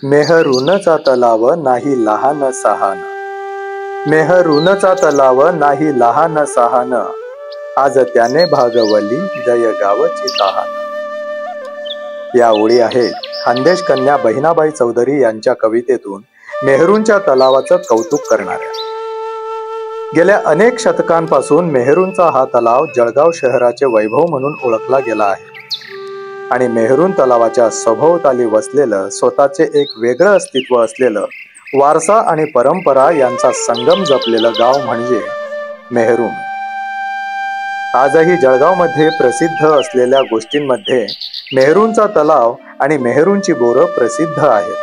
मेहरूनचा तलाव नाही लहान सहान, मेहरूनचा तलाव नाही लहान सहान, आज त्याने भागवली जय गावची तहान. या ओळी आहेत खानदेश कन्या बहिणाबाई चौधरी यांच्या कवितेतून मेहरूनच्या तलावाचं कौतुक करणाऱ्या. गेल्या अनेक शतकांपासून मेहरूनचा हा तलाव जळगाव शहराचे वैभव म्हणून ओळखला गेला आहे आणि मेहरूण तलावाच्या सभोवताली वसलेलं स्वतःचे एक वेगळं अस्तित्व असलेलं, वारसा आणि परंपरा यांचा संगम जपलेलं गाव म्हणजे मेहरूण. आजही जळगावमध्ये प्रसिद्ध असलेल्या गोष्टींमध्ये मेहरूणचा तलाव आणि मेहरूणची बोरं प्रसिद्ध आहेत.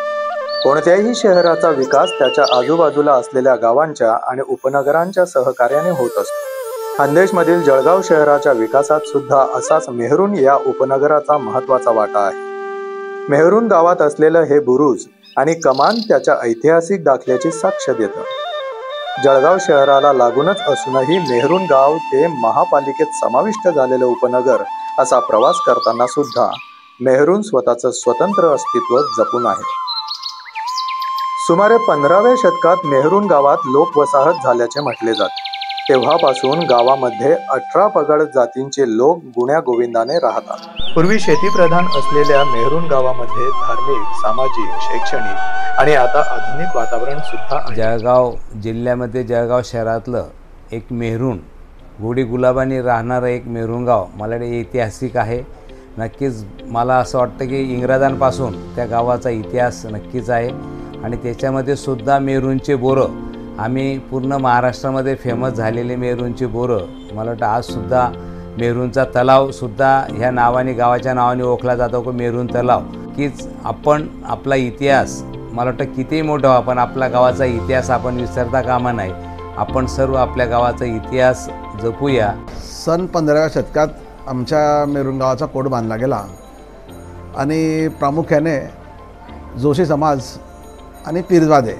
कोणत्याही शहराचा विकास त्याच्या आजूबाजूला असलेल्या गावांच्या आणि उपनगरांच्या सहकार्याने होत असतो. खानदेशमधील जळगाव शहराच्या विकासात सुद्धा असाच मेहरूण या उपनगराचा महत्त्वाचा वाटा आहे. मेहरूण गावात असलेलं हे बुरुज आणि कमान त्याच्या ऐतिहासिक दाखल्याची साक्ष देतं. जळगाव शहराला लागूनच असूनही मेहरूण गाव ते महापालिकेत समाविष्ट झालेलं उपनगर असा प्रवास करताना सुद्धा मेहरूण स्वतःचं स्वतंत्र अस्तित्व जपून आहे. सुमारे 15व्या शतकात मेहरूण गावात लोकवसाहत झाल्याचे म्हटले जाते. तेव्हापासून गावामध्ये 18 पगड जातींचे लोक गुण्या गोविंदाने राहतात. पूर्वी शेतीप्रधान असलेल्या मेहरूण गावामध्ये धार्मिक, सामाजिक, शैक्षणिक आणि आता आधुनिक वातावरण सुद्धा आहे. जळगाव जिल्ह्यामध्ये जळगाव शहरातलं एक मेहरूण, गोडी गुलाबाने राहणारं एक मेहरूण गाव मला ऐतिहासिक आहे. नक्कीच मला असं वाटतं की इंग्रजांपासून त्या गावाचा इतिहास नक्कीच आहे आणि त्याच्यामध्ये सुद्धा मेहरूणचे बोरं, आम्ही पूर्ण महाराष्ट्रामध्ये फेमस झालेले मेहरूणचे बोरं, मला वाटतं आजसुद्धा मेहरूणचा तलावसुद्धा ह्या नावाने, गावाच्या नावाने ओळखला जातो की मेहरूण तलाव. कीच आपण आपला इतिहास, मला वाटतं कितीही मोठा आपण आपल्या गावाचा इतिहास आपण विसरता कामा नाही. आपण सर्व आपल्या गावाचा इतिहास जपूया. सन 15व्या शतकात आमच्या मेहरूण गावाचा कोड बांधला गेला आणि प्रामुख्याने जोशी समाज आणि पीरजादे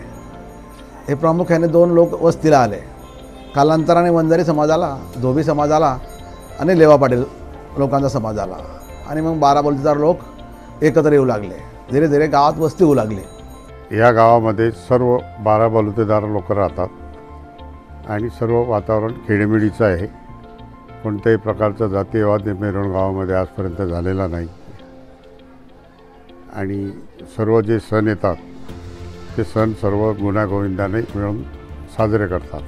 हे प्रामुख्याने 2 लोक वस्तीला आले. कालांतराने वंजारी समाज आला, धोबी समाज आला आणि लेवा पाटील लोकांचा समाज आला आणि मग 12 बलुतेदार लोक एकत्र येऊ लागले. धीरे धीरे गावात वस्ती होऊ लागली. या गावामध्ये सर्व 12 बलुतेदार लोक राहतात आणि सर्व वातावरण खेडेमेडीचं आहे. कोणत्याही प्रकारचा जातीयवाद मेहरूण गावामध्ये आजपर्यंत झालेला नाही आणि सर्व जे सण येतात ते सण सर्व गुण्यागोविंदाने मिळून साजरे करतात.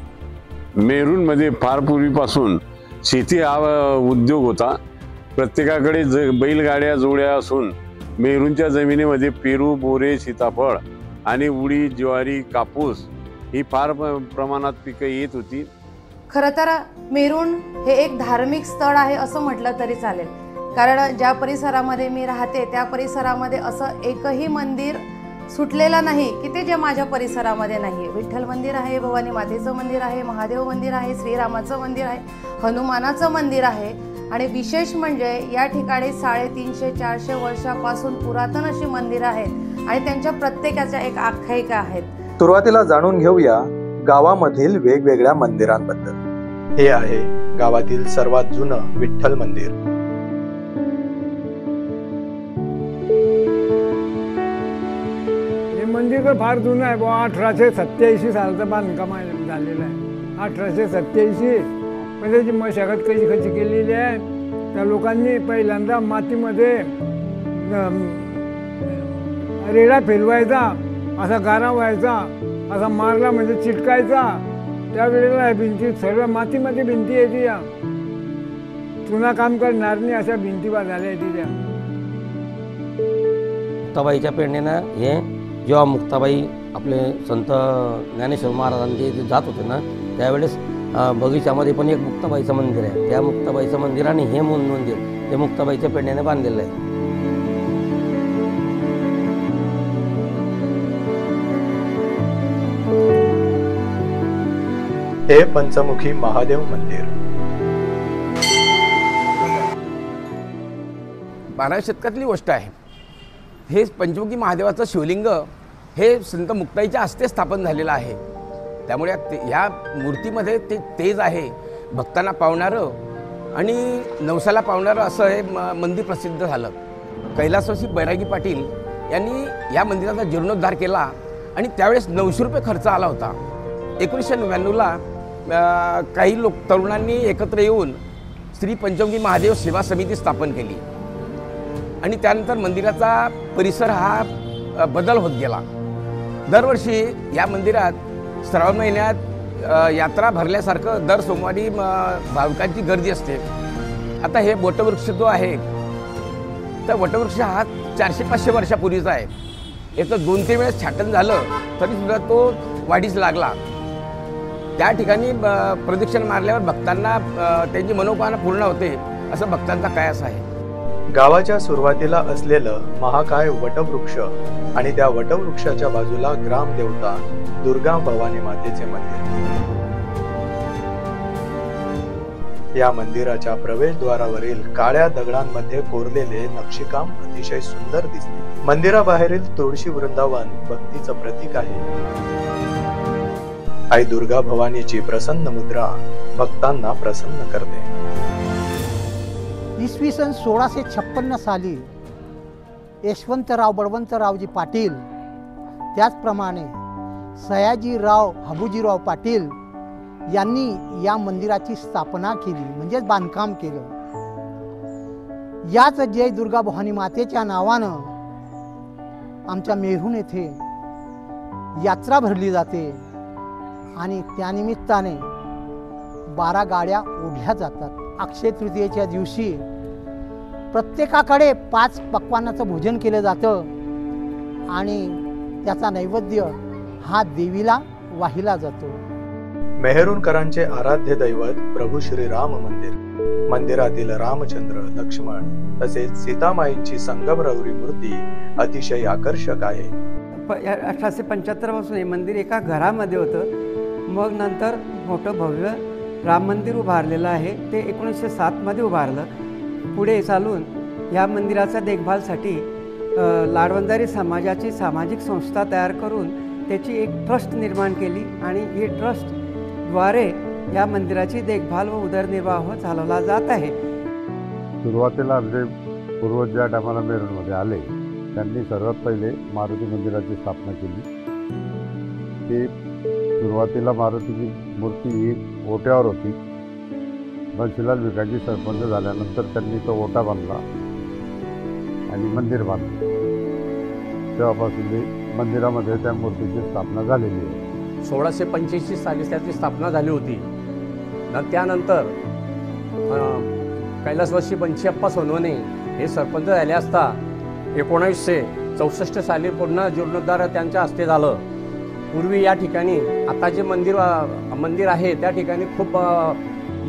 मेहरूणमध्ये फार पूर्वीपासून शेती हा उद्योग होता. प्रत्येकाकडे बैलगाड्या जोड्या असून मेहरूणच्या जमिनीमध्ये पेरू, बोरे, सीताफळ आणि उडीद, ज्वारी, कापूस ही फार प्रमाणात पिकं येत होती. खरं तर मेहरूण हे एक धार्मिक स्थळ आहे असं म्हटलं तरी चालेल. कारण ज्या परिसरामध्ये मी राहते त्या परिसरामध्ये असं एकही मंदिर सुटलेलं नाही की ते जे माझ्या परिसरामध्ये नाही. विठ्ठल मंदिर आहे, भवानी मातेचं मंदिर आहे, महादेव मंदिर आहे, श्रीरामाचं मंदिर आहे, हनुमानाचं मंदिर आहे आणि विशेष म्हणजे या ठिकाणी 350-400 वर्षापासून पुरातन अशी मंदिरं आहेत आणि त्यांच्या प्रत्येकाच्या एक आख्यायिका आहेत. सुरुवातीला जाणून घेऊया गावामधील वेगवेगळ्या मंदिरांबद्दल. हे आहे गावातील सर्वात जुनं विठ्ठल मंदिर. मंदिर तर फार जुनं आहे. 1887 सालाचं बांधकाम झालेलं आहे. 1887 म्हणजे त्याची मशागत कशी केलेली आहे. त्या लोकांनी पहिल्यांदा मातीमध्ये रेडा फिरवायचा, असा गारा व्हायचा, असा मारला म्हणजे चिटकायचा. त्यावेळेला भिंती सर्व मातीमध्ये भिंती येते. या चुना काम करणार नाही अशा भिंती झाल्या तिच्या. मुक्ताबाईच्या प्रेरणेनं हे जेव्हा मुक्ताबाई आपले संत ज्ञानेश्वर महाराजांचे जे जात होते ना, त्यावेळेस बगीच्यामध्ये पण एक मुक्ताबाईचं मंदिर आहे. त्या मुक्ताबाईचं मंदिर आणि हे मूल मंदिर ते मुक्ताबाईच्या प्रेरणेने बांधलेलं आहे. हे पंचमुखी महादेव मंदिर. 12व्या शतकातली गोष्ट आहे. हे पंचमुखी महादेवाचं शिवलिंग हे संत मुक्ताईच्या हस्ते स्थापन झालेलं आहे. त्यामुळे या मूर्तीमध्ये ते तेज आहे. भक्तांना पावणारं आणि नवसाला पावणारं असं हे मंदिर प्रसिद्ध झालं. कैलासवासी बैरागी पाटील यांनी या मंदिराचा जीर्णोद्धार केला आणि त्यावेळेस 900 रुपये खर्च आला होता. 1999ला काही लोक तरुणांनी एकत्र येऊन श्री पंचमुखी महादेव सेवा समिती स्थापन केली आणि त्यानंतर मंदिराचा परिसर हा बदल होत गेला. दरवर्षी या मंदिरात श्रावण महिन्यात यात्रा भरल्यासारखं दर सोमवारी भाविकांची गर्दी असते. आता हे वटवृक्ष जो आहे तर वटवृक्ष हा 400-500 वर्षापूर्वीचा आहे. याचं 2-3 वेळेस छाटण झालं तरीसुद्धा तो वाढीस लागला. त्या ठिकाणी प्रदक्षिण मारल्यावर भक्तांना त्यांची मनोकामना पूर्ण होते असं भक्तांचा कायस आहे. गावाच्या सुरुवातीला असलेलं महाकाय वटवृक्ष आणि त्या वटवृक्षाच्या बाजूला ग्रामदेवता दुर्गा भवानी मातेचे मंदिर. या मंदिराच्या प्रवेशद्वारावरील काळ्या दगडांमध्ये कोरलेले नक्षीकाम अतिशय सुंदर दिसते. मंदिराबाहेरील तुळशी वृंदावन भक्तीचं प्रतीक आहे. आई दुर्गा भवानीची प्रसन्न मुद्रा भक्तांना प्रसन्न करते. इसवी सन 1656 साली यशवंतराव बळवंतरावजी पाटील, त्याचप्रमाणे सयाजीराव हाबूजीराव पाटील यांनी या मंदिराची स्थापना केली, म्हणजेच बांधकाम केलं. याच जय दुर्गा भवानी मातेच्या नावानं आमच्या मेहरून येथे यात्रा भरली जाते आणि त्यानिमित्ताने 12 गाड्या ओढल्या जातात. अक्षय तृतीयेच्या दिवशी प्रत्येकाकडे 5 पक्वान्नाचं भोजन केलं जातं आणि त्याचा नैवेद्य हा देवीला वाहिला जातो. मेहरुणकरांचे आराध्य दैवत प्रभू श्री राम मंदिर. मंदिरातील रामचंद्र, लक्ष्मण तसेच सीतामाईंची संगमरवरी मूर्ती अतिशय आकर्षक आहे. 1875 पासून हे मंदिर एका घरामध्ये होतं. मग नंतर मोठं भव्य राम मंदिर उभारलेलं आहे. ते 1907 मध्ये उभारलं. पुढे चालून या मंदिराच्या देखभालसाठी लाडवंजारी समाजाची सामाजिक संस्था तयार करून त्याची एक ट्रस्ट निर्माण केली आणि ही ट्रस्टद्वारे या मंदिराची देखभाल व उदरनिर्वाह चालवला जात आहे. सुरुवातीला आमचे पूर्वज ज्या टायमाला मेरूणमध्ये आले त्यांनी सर्वात पहिले मारुती मंदिराची स्थापना केली. ती सुरुवातीला मारुतीची मूर्ती ही ओट्यावर होती. बनशीलाल भिकाजी सरपंच झाल्यानंतर त्यांनी तो ओटा बांधला आणि मंदिर बांधलं. तेव्हापासून मंदिरामध्ये त्या मूर्तीची स्थापना झालेली आहे. 1685 साली त्याची स्थापना झाली होती. त्यानंतर कैलासवासी बंशीअप्पा सोनवणे हे सरपंच झाले असता 1964 साली पुन्हा जीर्णोद्धार त्यांच्या हस्ते झालं. पूर्वी या ठिकाणी आता जे मंदिर आहे त्या ठिकाणी खूप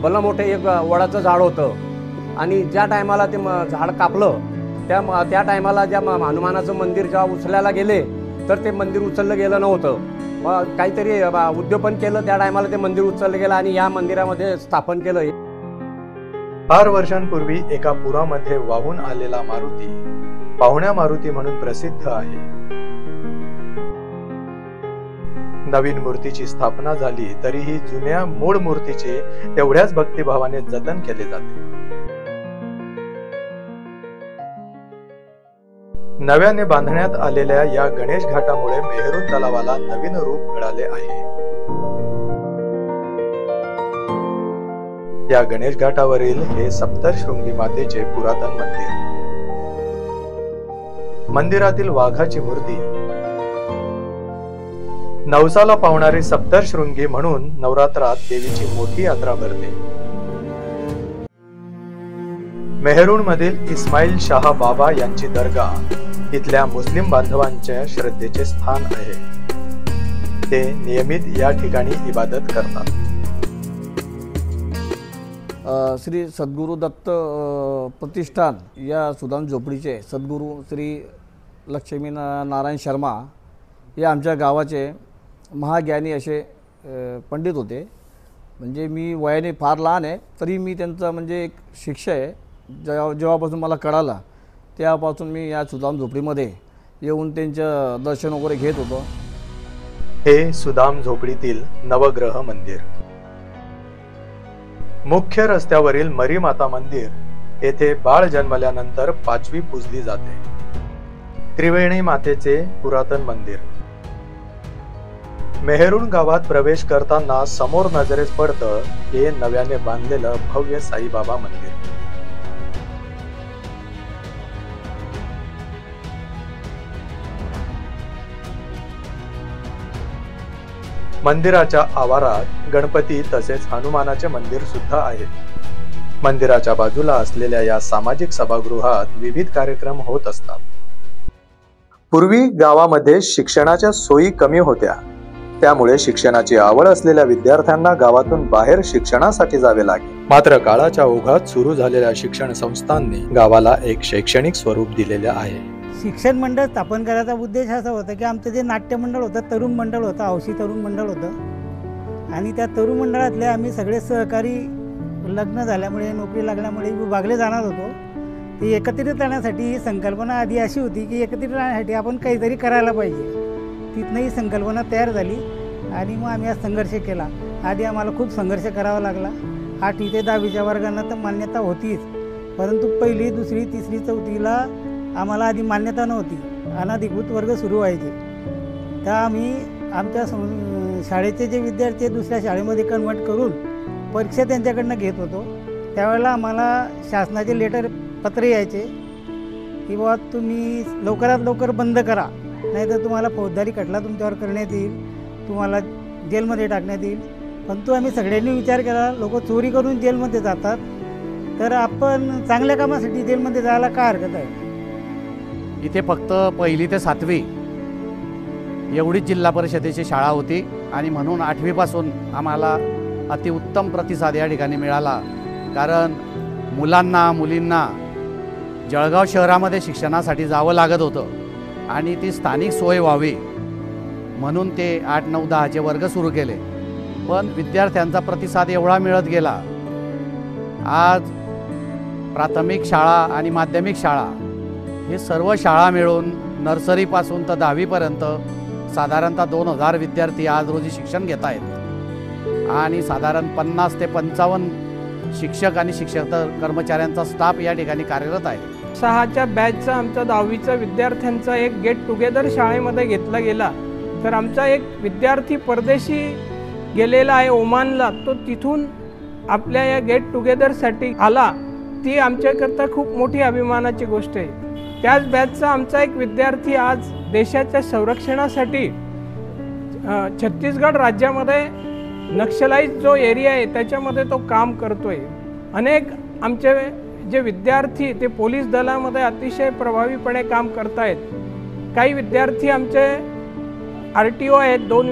भलं मोठं एक वडाचं झाड होतं आणि ज्या टायमाला ते झाड कापलं त्या टायमाला ज्या हनुमानाचं मंदिर जेव्हा उचलायला गेले तर ते मंदिर उचललं गेलं नव्हतं. मग काहीतरी उद्योपन केलं, त्या टायमाला ते मंदिर उचललं गेलं आणि या मंदिरामध्ये स्थापन केलं. फार वर्षांपूर्वी एका पुरामध्ये वाहून आलेला मारुती पाहुण्या मारुती म्हणून प्रसिद्ध आहे. नवीन मूर्तीची स्थापना झाली तरीही जुन्या मूळ मूर्तीचे तेवढ्याच भक्तिभावाने जतन केले जाते. नव्याने बांधण्यात आलेल्या या गणेश घाटामुळे मेहरून तलावाला नवीन रूप मिळाले आहे. या गणेश घाटावरील हे सप्तशृंगी मातेचे पुरातन मंदिर. मंदिरातील वाघाची मूर्ती नवसाला पावणारी सप्तशृंगी म्हणून नवरात्रात देवीची मोठी यात्रा भरते. मेहरुण मधील इस्माईल शाह बाबा यांची दर्गा इथल्या मुस्लिम बांधवांच्या श्रद्धेचे स्थान आहे. ते नियमित या ठिकाणी इबादत करतात. श्री सद्गुरु दत्त प्रतिष्ठान या सुदान झोपडीचे सद्गुरु श्री लक्ष्मी नारायण शर्मा हे आमच्या गावाचे महाज्ञानी असे पंडित होते. म्हणजे मी वयाने फार लहान आहे तरी मी त्यांचा म्हणजे एक शिष्य आहे. जेव्हापासून मला कळालं तेव्हापासून मी या सुदाम झोपडीमध्ये येऊन त्यांचं दर्शन वगैरे घेत होतो. हे सुदाम झोपडीतील नवग्रह मंदिर. मुख्य रस्त्यावरील मरी माता मंदिर येथे बाळ जन्मल्यानंतर 5वी पूजली जाते. त्रिवेणी मातेचे पुरातन मंदिर. मेहरुण गावात प्रवेश करताना समोर नजरेस पडतं हे नव्याने बांधलेलं भव्य साईबाबा मंदिर. मंदिराच्या आवारात गणपती तसेच हनुमानाचे मंदिर सुद्धा आहे. मंदिराच्या बाजूला असलेल्या या सामाजिक सभागृहात विविध कार्यक्रम होत असतात. पूर्वी गावामध्ये शिक्षणाच्या सोयी कमी होत्या, त्यामुळे शिक्षणाची आवड असलेल्या विद्यार्थ्यांना गावातून बाहेर शिक्षणासाठी जावे लागे. मात्र काळाच्या ओघात सुरू झालेल्या शिक्षण संस्थांनी गावाला एक शैक्षणिक स्वरूप दिलेले आहे. शिक्षण मंडळ स्थापन करायचा उद्देश असा होता की आमचं जे नाट्य मंडळ होतं, तरुण मंडळ होतं, हौशी तरुण मंडळ होतं, आणि त्या तरुण मंडळातले आम्ही सगळे सहकारी लग्न झाल्यामुळे, नोकरी लागल्यामुळे विभागले जाणार होतो. ते एकत्रित राहण्यासाठी ही संकल्पना आधी अशी होती की एकत्रित राहण्यासाठी आपण काहीतरी करायला पाहिजे. तिथनं ही संकल्पना तयार झाली आणि मग आम्ही आज संघर्ष केला. आधी आम्हाला खूप संघर्ष करावा लागला. 8वी ते 10वीच्या वर्गांना तर मान्यता होतीच, परंतु 1ली, 2री, 3री, 4थीला आम्हाला आधी मान्यता नव्हती. अनधिकृत वर्ग सुरू व्हायचे. तर आम्ही आमच्या शाळेचे जे विद्यार्थी दुसऱ्या शाळेमध्ये कन्वर्ट करून परीक्षा त्यांच्याकडनं घेत होतो. त्यावेळेला आम्हाला शासनाचे लेटर पत्र यायचे की बाबा तुम्ही लवकरात लवकर बंद करा, नाहीतर तुम्हाला फौजदारी खटला तुमच्यावर करण्यात येईल, तुम्हाला जेलमध्ये टाकण्यात येईल. परंतु आम्ही सगळ्यांनी विचार केला, लोक चोरी करून जेलमध्ये जातात, तर आपण चांगल्या कामासाठी जेलमध्ये जायला काय हरकत आहे. इथे फक्त 1ली ते 7वी एवढीच जिल्हा परिषदेची शाळा होती आणि म्हणून 8वीपासून आम्हाला अतिउत्तम प्रतिसाद या ठिकाणी मिळाला. कारण मुलांना, मुलींना जळगाव शहरामध्ये शिक्षणासाठी जावं लागत होतं आणि ती स्थानिक सोय व्हावी म्हणून ते 8, 9, 10चे वर्ग सुरू केले. पण विद्यार्थ्यांचा प्रतिसाद एवढा मिळत गेला. आज प्राथमिक शाळा आणि माध्यमिक शाळा हे सर्व शाळा मिळून नर्सरीपासून तर 10वीपर्यंत साधारणतः 2000 विद्यार्थी आज रोजी शिक्षण घेत आहेत आणि साधारण 50 ते 55 शिक्षक आणि शिक्षक कर्मचाऱ्यांचा स्टाफ या ठिकाणी कार्यरत आहे. 6च्या बॅचचा आमचा 10वीचा विद्यार्थ्यांचा एक गेट टुगेदर शाळेमध्ये घेतला गेला. तर आमचा एक विद्यार्थी परदेशी गेलेला आहे ओमानला, तो तिथून आपल्या या गेट टुगेदरसाठी आला. ती आमच्याकरता खूप मोठी अभिमानाची गोष्ट आहे. त्याच बॅचचा आमचा एक विद्यार्थी आज देशाच्या संरक्षणासाठी छत्तीसगड राज्यामध्ये नक्षलाईट जो एरिया आहे त्याच्यामध्ये तो काम करतोय. अनेक आमचे जे विद्यार्थी ते पोलीस दलामध्ये अतिशय प्रभावीपणे काम करत आहेत. काही विद्यार्थी आमचे RTO आहेत, 2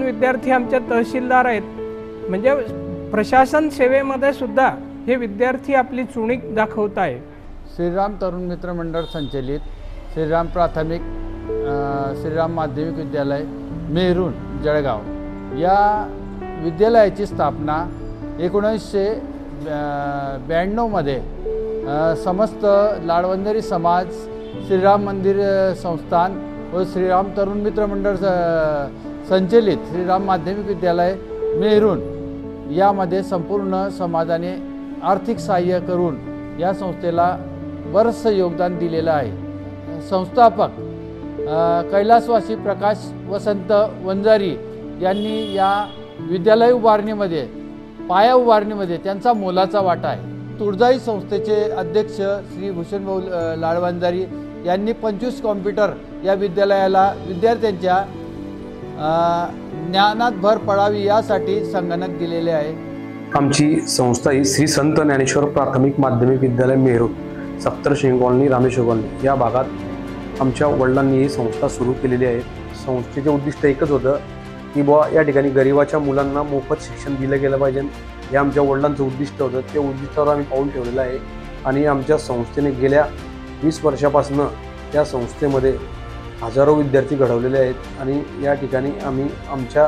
विद्यार्थी आमचे तहसीलदार आहेत. म्हणजे प्रशासन सेवेमध्ये सुद्धा हे विद्यार्थी आपली चुणीक दाखवत आहे. श्रीराम तरुण मित्र मंडळ संचलित श्रीराम प्राथमिक, श्रीराम माध्यमिक विद्यालय मेहरुण जळगाव या विद्यालयाची स्थापना 1992 मध्ये समस्त लाडवंदरी समाज, श्रीराम मंदिर संस्थान व श्रीराम तरुण मित्र मंडळ संचलित श्रीराम माध्यमिक विद्यालय मेहरुण यामध्ये संपूर्ण समाजाने आर्थिक सहाय्य करून या संस्थेला बरंचसं योगदान दिलेलं आहे. संस्थापक कैलासवासी प्रकाश वसंत वंजारी यांनी या विद्यालय उभारणीमध्ये, पाया उभारणीमध्ये त्यांचा मोलाचा वाटा आहे. तुळजाई संस्थेचे अध्यक्ष श्री भूषणभाऊ लाडवंजारी यांनी 25 कॉम्प्युटर या विद्यालयाला विद्यार्थ्यांच्या ज्ञानात भर पडावी यासाठी संगणक दिलेले आहे. आमची संस्था ही श्री संत ज्ञानेश्वर प्राथमिक माध्यमिक विद्यालय मेहरुण, सप्तशृंगी कॉलनी, रामेश्वर कॉलनी या भागात आमच्या वडिलांनी ही संस्था सुरू केलेली आहे. संस्थेचे उद्दिष्ट एकच होतं की बुवा या ठिकाणी गरिबाच्या मुलांना मोफत शिक्षण दिलं गेलं पाहिजे. हे आमच्या वडिलांचं उद्दिष्ट होतं. ते उद्दिष्टावर आम्ही पाऊल ठेवलेलं आहे आणि आमच्या संस्थेने गेल्या 20 वर्षापासून या संस्थेमध्ये हजारो विद्यार्थी घडवलेले आहेत आणि या ठिकाणी आम्ही आमच्या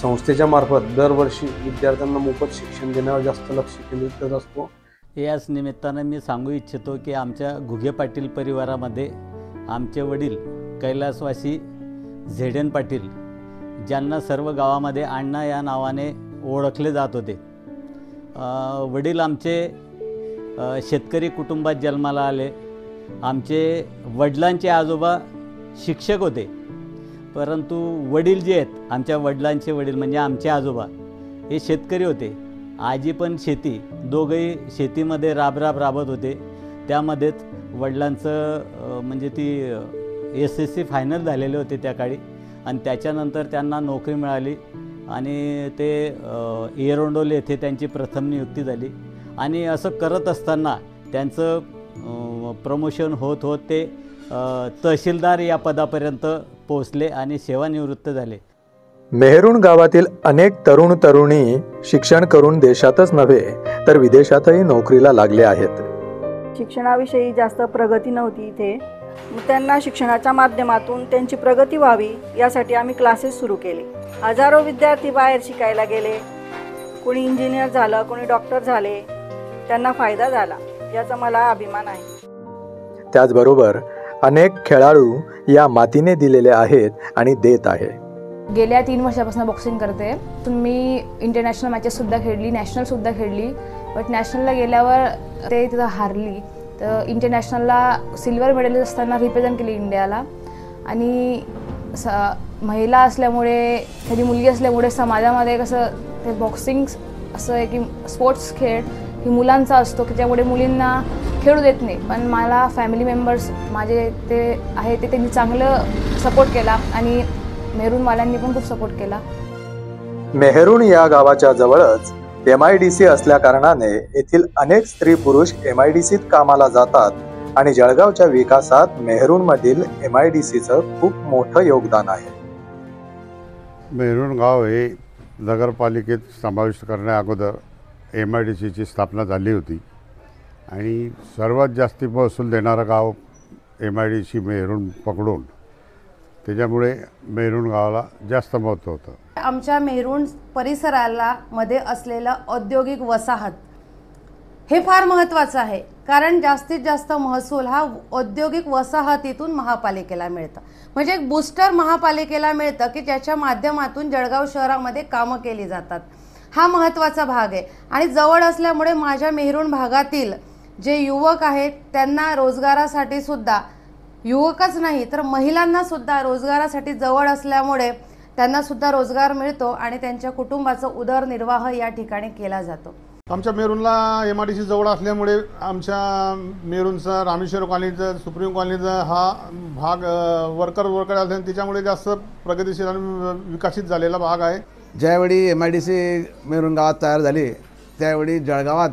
संस्थेच्या मार्फत दरवर्षी विद्यार्थ्यांना मोफत शिक्षण देण्यावर जास्त लक्ष केंद्रित करत असतो. याच निमित्तानं मी सांगू इच्छितो की आमच्या घुगे पाटील परिवारामध्ये आमचे वडील कैलासवासी झेडन पाटील, ज्यांना सर्व गावामध्ये अण्णा या नावाने ओळखले जात होते. वडील आमचे शेतकरी कुटुंबात जन्माला आले. आमचे वडिलांचे आजोबा शिक्षक होते, परंतु वडील जे आहेत आमच्या वडिलांचे वडील म्हणजे आमचे आजोबा हे शेतकरी होते. आजी पण शेती, दोघंही शेतीमध्ये राबत होते. त्यामध्येच वडिलांचं म्हणजे ती SSC फायनल झालेले होते त्या काळी आणि त्याच्यानंतर त्यांना नोकरी मिळाली आणि ते एरंडोल येथे त्यांची प्रथम नियुक्ती झाली आणि असं करत असताना त्यांचं प्रमोशन होत होत ते तहसीलदार या पदापर्यंत पोहोचले आणि सेवानिवृत्त झाले. मेहरुण गावातील अनेक तरुण तरुणी शिक्षण करून देशातच नव्हे तर विदेशातही नोकरीला लागले आहेत. शिक्षणाविषयी जास्त प्रगती नव्हती इथे, मग त्यांना शिक्षणाच्या माध्यमातून त्यांची प्रगती व्हावी यासाठी आम्ही क्लासेस सुरू केले. हजारो विद्यार्थी बाहेर शिकायला गेले, कोणी इंजिनियर झालं, कोणी डॉक्टर झाले, त्यांना फायदा झाला, याचा मला अभिमान आहे. त्याचबरोबर अनेक खेळाडू या मातीने दिलेले आहेत आणि देत आहे. गेल्या 3 वर्षापासून बॉक्सिंग करते. मी इंटरनॅशनल मॅचेससुद्धा खेळली, नॅशनलसुद्धा खेळली, बट नॅशनलला गेल्यावर ते तिथं हारली. तर इंटरनॅशनलला सिल्वर मेडलिस्ट असताना रिप्रेझेंट केली इंडियाला आणि महिला असल्यामुळे, कधी मुलगी असल्यामुळे समाजामध्ये कसं ते बॉक्सिंग असं आहे की स्पोर्ट्स खेळ ही मुलांचा असतो की त्यामुळे मुलींना खेळू देत नाही. पण मला फॅमिली मेंबर्स माझे ते आहे ते त्यांनी चांगलं सपोर्ट केला आणि मेहरुणवाल्यांनी पण खूप सपोर्ट केला. मेहरुण या गावाच्या जवळच MIDC असल्या कारणाने येथील अनेक स्त्री पुरुष MIDCत कामाला जातात आणि जळगावच्या विकासात मेहरुणमधील MIDCचं खूप मोठं योगदान आहे. मेहरुण गाव हे नगरपालिकेत समाविष्ट करण्या अगोदर MIDCची स्थापना झाली होती आणि सर्वात जास्ती महसूल देणारं गाव MIDC मेहरुण पकडून त्याच्यामुळे मेहरुण गावाला जास्त महत्त्व होतं. आमच्या मेहरुण परिसराला मध्ये असलेलं औद्योगिक वसाहत हे फार महत्त्वाचं आहे, कारण जास्तीत जास्त महसूल हा औद्योगिक वसाहतीतून महापालिकेला मिळतं. म्हणजे एक बूस्टर महापालिकेला मिळतं की ज्याच्या माध्यमातून जळगाव शहरामध्ये कामं केली जातात. हा महत्त्वाचा भाग आहे आणि जवळ असल्यामुळे माझ्या मेहरुण भागातील जे युवक आहेत त्यांना रोजगारासाठी सुद्धा, युवकच नाही तर महिलांना सुद्धा रोजगारासाठी जवळ असल्यामुळे त्यांना सुद्धा रोजगार मिळतो आणि त्यांच्या कुटुंबाचा उदरनिर्वाह या ठिकाणी केला जातो. आमच्या मेहरुणला MIDC जवळ असल्यामुळे आमच्या मेहरुणचा रामेश्वर कॉलनीचा, सुप्रीम कॉलनीचा हा भाग वर्कर असल्याने त्याच्यामुळे जास्त प्रगतिशील आणि विकसित झालेला भाग आहे. ज्यावेळी MIDC मेहरुण गावात तयार झाली त्यावेळी जळगावात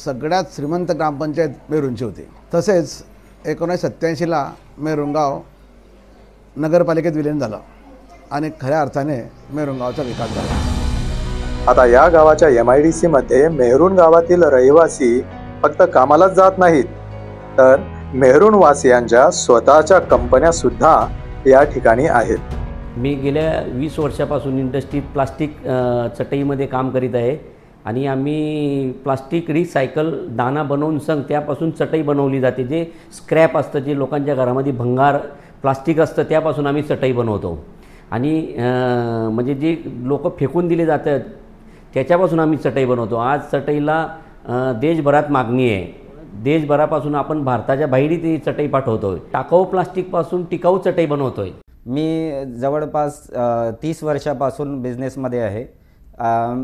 सगळ्यात श्रीमंत ग्रामपंचायत मेहरुणची होती. तसेच 1987ला मेहरुण गाव नगरपालिकेत विलीन झालं आणि खऱ्या अर्थाने मेहरुण गावाचा विकास झाला. आता या गावाच्या MIDC मध्ये मेहरुण गावातील रहिवासी फक्त कामालाच जात नाहीत तर मेहरुण वासियांच्या स्वतःच्या कंपन्या सुद्धा या ठिकाणी आहेत. मी गेल्या 20 वर्षापासून इंडस्ट्रीत प्लास्टिक चटईमध्ये काम करीत आहे आणि आम्ही प्लास्टिक रिसायकल दाना बनवून त्यापासून चटई बनवली जाते. जे स्क्रॅप असतं, जे लोकांच्या घरामध्ये भंगार प्लास्टिक असतं त्यापासून आम्ही चटई बनवतो आणि म्हणजे जे लोक फेकून दिले जातात त्याच्यापासून आम्ही चटई बनवतो. आज चटईला देशभरात मागणी आहे. देशभरापासून आपण भारताच्या बाहेरही ती चटई पाठवतो आहे. टाकाऊ प्लास्टिकपासून टिकाऊ चटई बनवतो आहे. मी जवळपास 30 वर्षापासून बिझनेसमध्ये आहे.